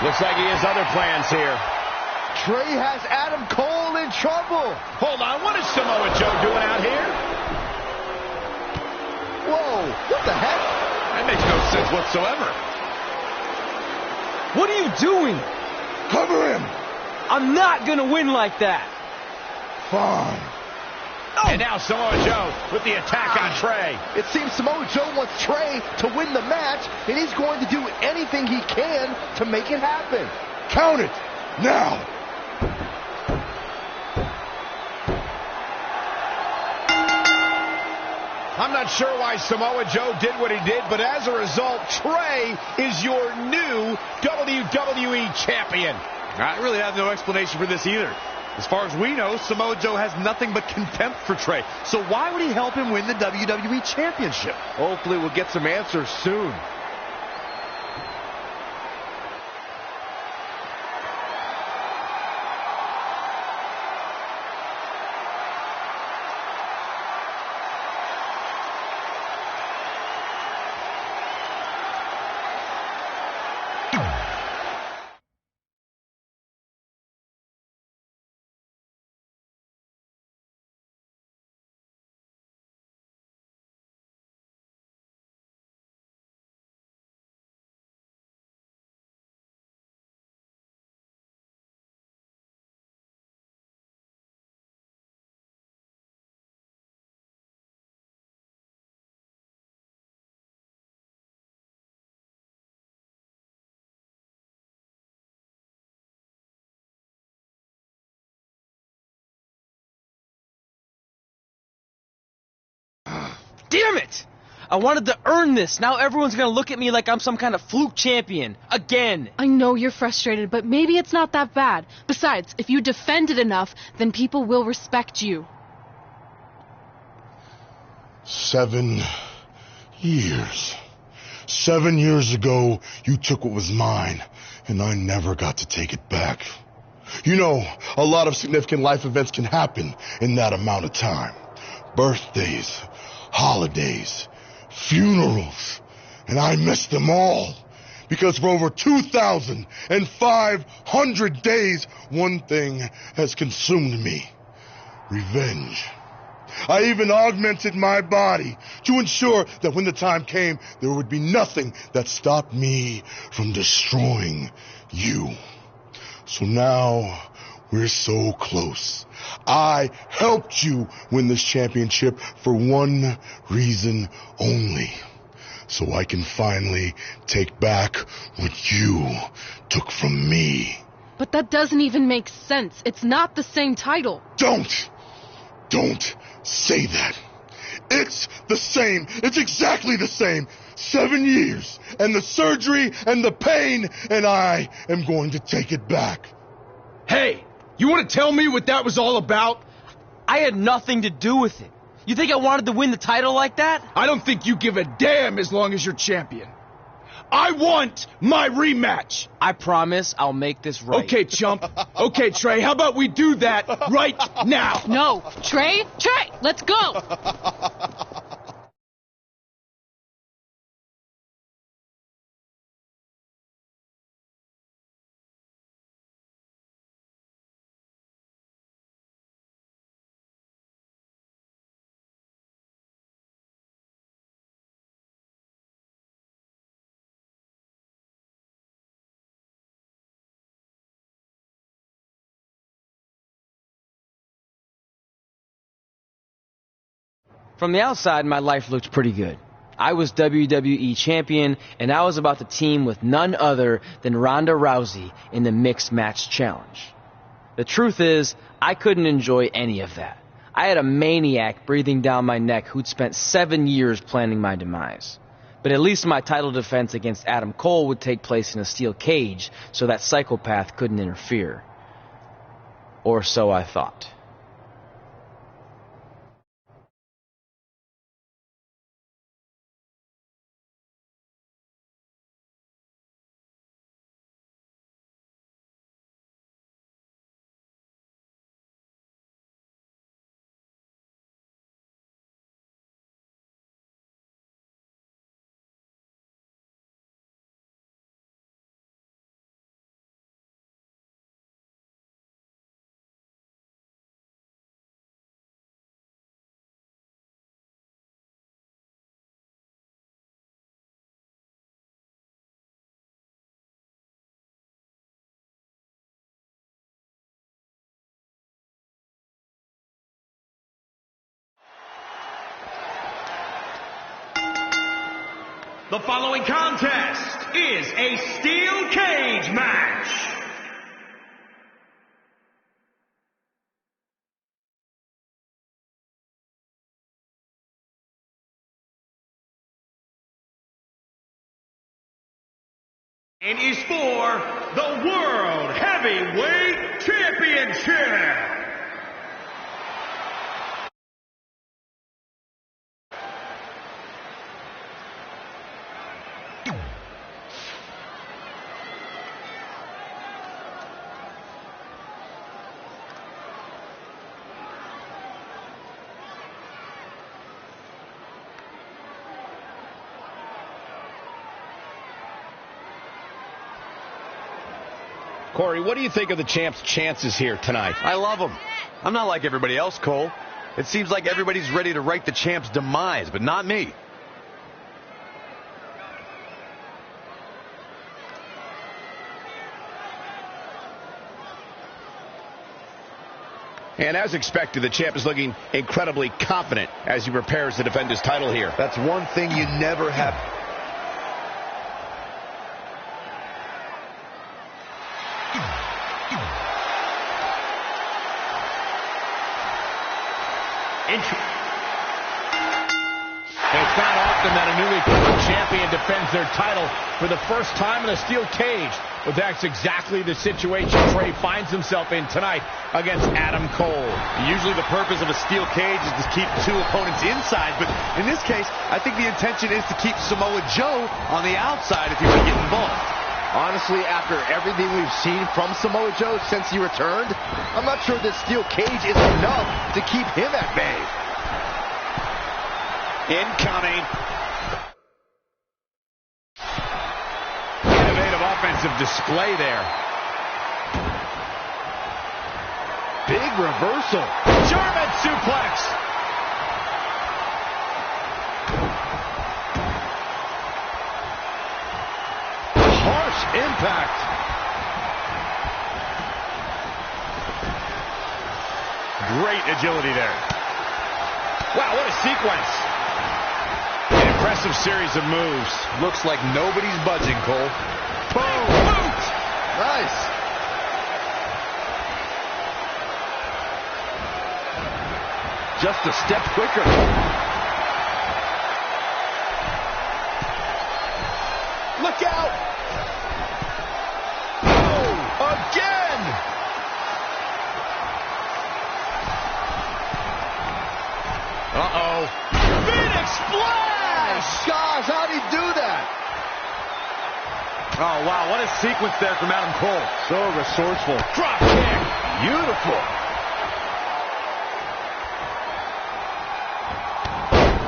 Looks like he has other plans here. Trey has Adam Cole in trouble. Hold on, what is Samoa Joe doing out here? Whoa, what the heck? That makes no sense whatsoever. What are you doing? Cover him. I'm not going to win like that. Fine. Oh. And now Samoa Joe with the attack on Trey. It seems Samoa Joe wants Trey to win the match, and he's going to do anything he can to make it happen. Count it. Now. I'm not sure why Samoa Joe did what he did, but as a result, Trey is your new WWE Champion. I really have no explanation for this either. As far as we know, Samoa Joe has nothing but contempt for Trey. So why would he help him win the WWE Championship? Hopefully we'll get some answers soon. Damn it! I wanted to earn this. Now everyone's going to look at me like I'm some kind of fluke champion. Again. I know you're frustrated, but maybe it's not that bad. Besides, if you defend it enough, then people will respect you. 7 years. 7 years ago, you took what was mine, and I never got to take it back. You know, a lot of significant life events can happen in that amount of time. Birthdays, holidays, funerals, and I missed them all. Because for over 2,500 days, one thing has consumed me. Revenge. I even augmented my body to ensure that when the time came, there would be nothing that stopped me from destroying you. So now, we're so close. I helped you win this championship for one reason only. So I can finally take back what you took from me. But that doesn't even make sense. It's not the same title. Don't say that. It's the same. It's exactly the same. 7 years, and the surgery, and the pain, and I am going to take it back. Hey, you want to tell me what that was all about? I had nothing to do with it. You think I wanted to win the title like that? I don't think you give a damn as long as you're champion. I want my rematch. I promise I'll make this right. Okay, chump. Okay, Trey, how about we do that right now? No. Trey, let's go. From the outside, my life looked pretty good. I was WWE champion, and I was about to team with none other than Ronda Rousey in the Mixed Match Challenge. The truth is, I couldn't enjoy any of that. I had a maniac breathing down my neck who'd spent 7 years planning my demise. But at least my title defense against Adam Cole would take place in a steel cage, so that psychopath couldn't interfere. Or so I thought. The following contest is a steel cage match. And is for the World Heavyweight Championship. Corey, what do you think of the champ's chances here tonight? I love them. I'm not like everybody else, Cole. It seems like everybody's ready to write the champ's demise, but not me. And as expected, the champ is looking incredibly confident as he prepares to defend his title here. That's one thing you never have. It's not often that a newly crowned champion defends their title for the first time in a steel cage, but that's exactly the situation Trey finds himself in tonight against Adam Cole. Usually the purpose of a steel cage is to keep two opponents inside, but in this case, I think the intention is to keep Samoa Joe on the outside if he were to get involved. Honestly, after everything we've seen from Samoa Joe since he returned, I'm not sure this steel cage is enough to keep him at bay. Incoming. Innovative offensive display there. Big reversal. German suplex. Harsh impact. Great agility there. Wow, what a sequence. An impressive series of moves. Looks like nobody's budging, Cole. Boom. Boot. Nice. Just a step quicker. Look out. Oh, again. Uh-oh. Phoenix Splash! Gosh, how'd he do that? Oh, wow, what a sequence there from Adam Cole. So resourceful. Drop kick. Beautiful.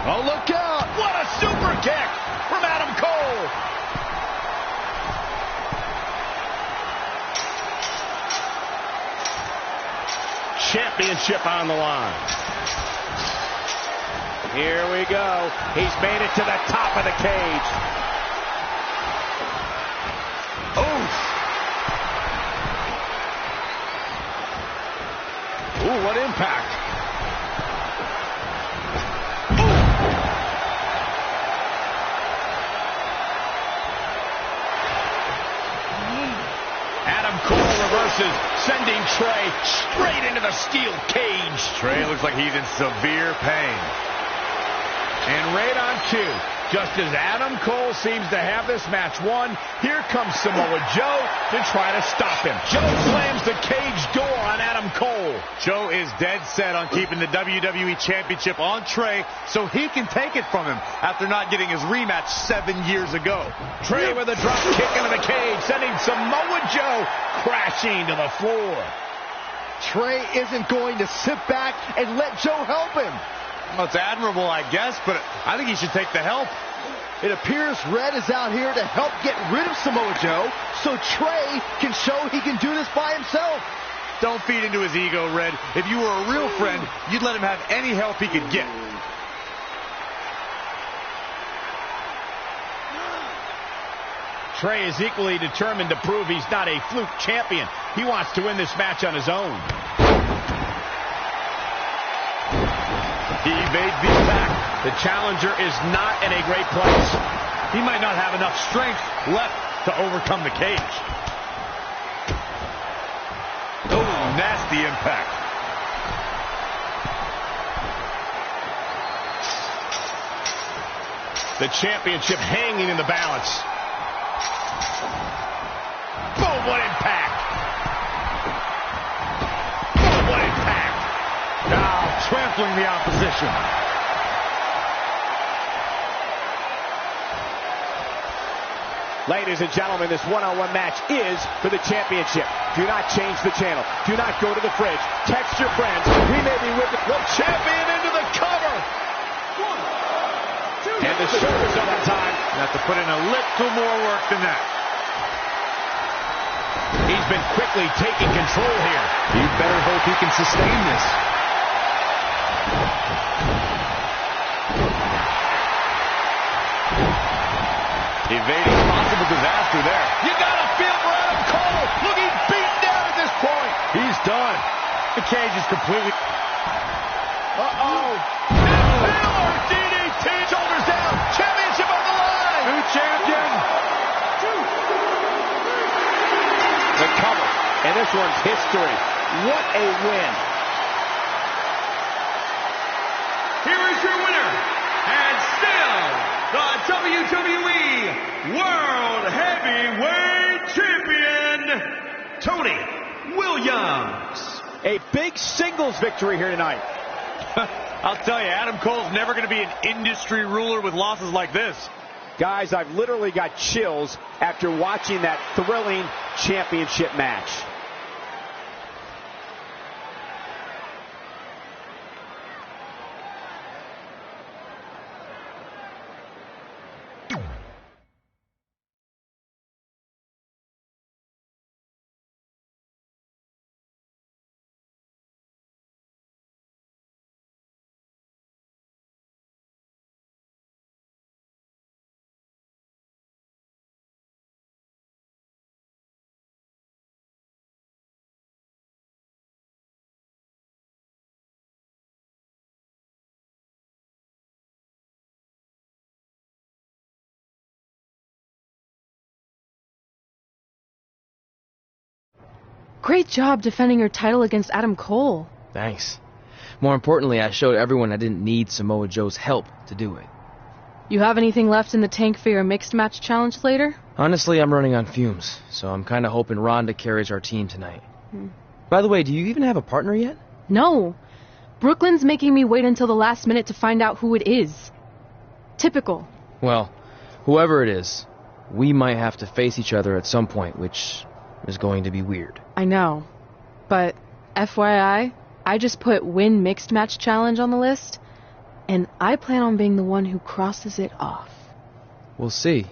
Oh, look out. What a super kick from Adam Cole. Championship on the line. Here we go. He's made it to the top of the cage. Oof. Ooh, what impact. Adam Cole reverses, sending Trey straight into the steel cage. Trey looks like he's in severe pain. And right on cue, just as Adam Cole seems to have this match won, here comes Samoa Joe to try to stop him. Joe slams the cage door on Adam Cole. Joe is dead set on keeping the WWE Championship on Trey so he can take it from him after not getting his rematch 7 years ago. Trey with a drop kick into the cage, sending Samoa Joe crashing to the floor. Trey isn't going to sit back and let Joe help him. Well, it's admirable, I guess, but I think he should take the help. It appears Red is out here to help get rid of Samoa Joe so Trey can show he can do this by himself. Don't feed into his ego, Red. If you were a real friend, you'd let him have any help he could get. Trey is equally determined to prove he's not a fluke champion. He wants to win this match on his own. He evades the attack. The challenger is not in a great place. He might not have enough strength left to overcome the cage. Oh, nasty impact. The championship hanging in the balance. Boom, what impact. Boom, what impact. Now trampling the opposition. Ladies and gentlemen, this one-on-one match is for the championship. Do not change the channel. Do not go to the fridge. Text your friends. We may be with the champion into the cover. 1, 2, and the shoulders up in time. You have to put in a little more work than that. He's been quickly taking control here. You better hope he can sustain this. Evading possible disaster there. You gotta feel for Adam Cole. Looking beaten down at this point. He's done. The cage is completely... Uh-oh. Miller DDT. Shoulders down. Championship on the line. New champion. 2, 3. The cover. And this one's history. What a win. Here is your winner, and still the WWE World Heavyweight Champion, Tony Williams. A big singles victory here tonight. I'll tell you, Adam Cole's never going to be an industry ruler with losses like this. Guys, I've literally got chills after watching that thrilling championship match. Great job defending your title against Adam Cole. Thanks. More importantly, I showed everyone I didn't need Samoa Joe's help to do it. You have anything left in the tank for your mixed match challenge later? Honestly, I'm running on fumes, so I'm kind of hoping Ronda carries our team tonight. By the way, do you even have a partner yet? No. Brooklyn's making me wait until the last minute to find out who it is. Typical. Well, whoever it is, we might have to face each other at some point, which is going to be weird. I know. But FYI, I just put win mixed match challenge on the list, and I plan on being the one who crosses it off. We'll see.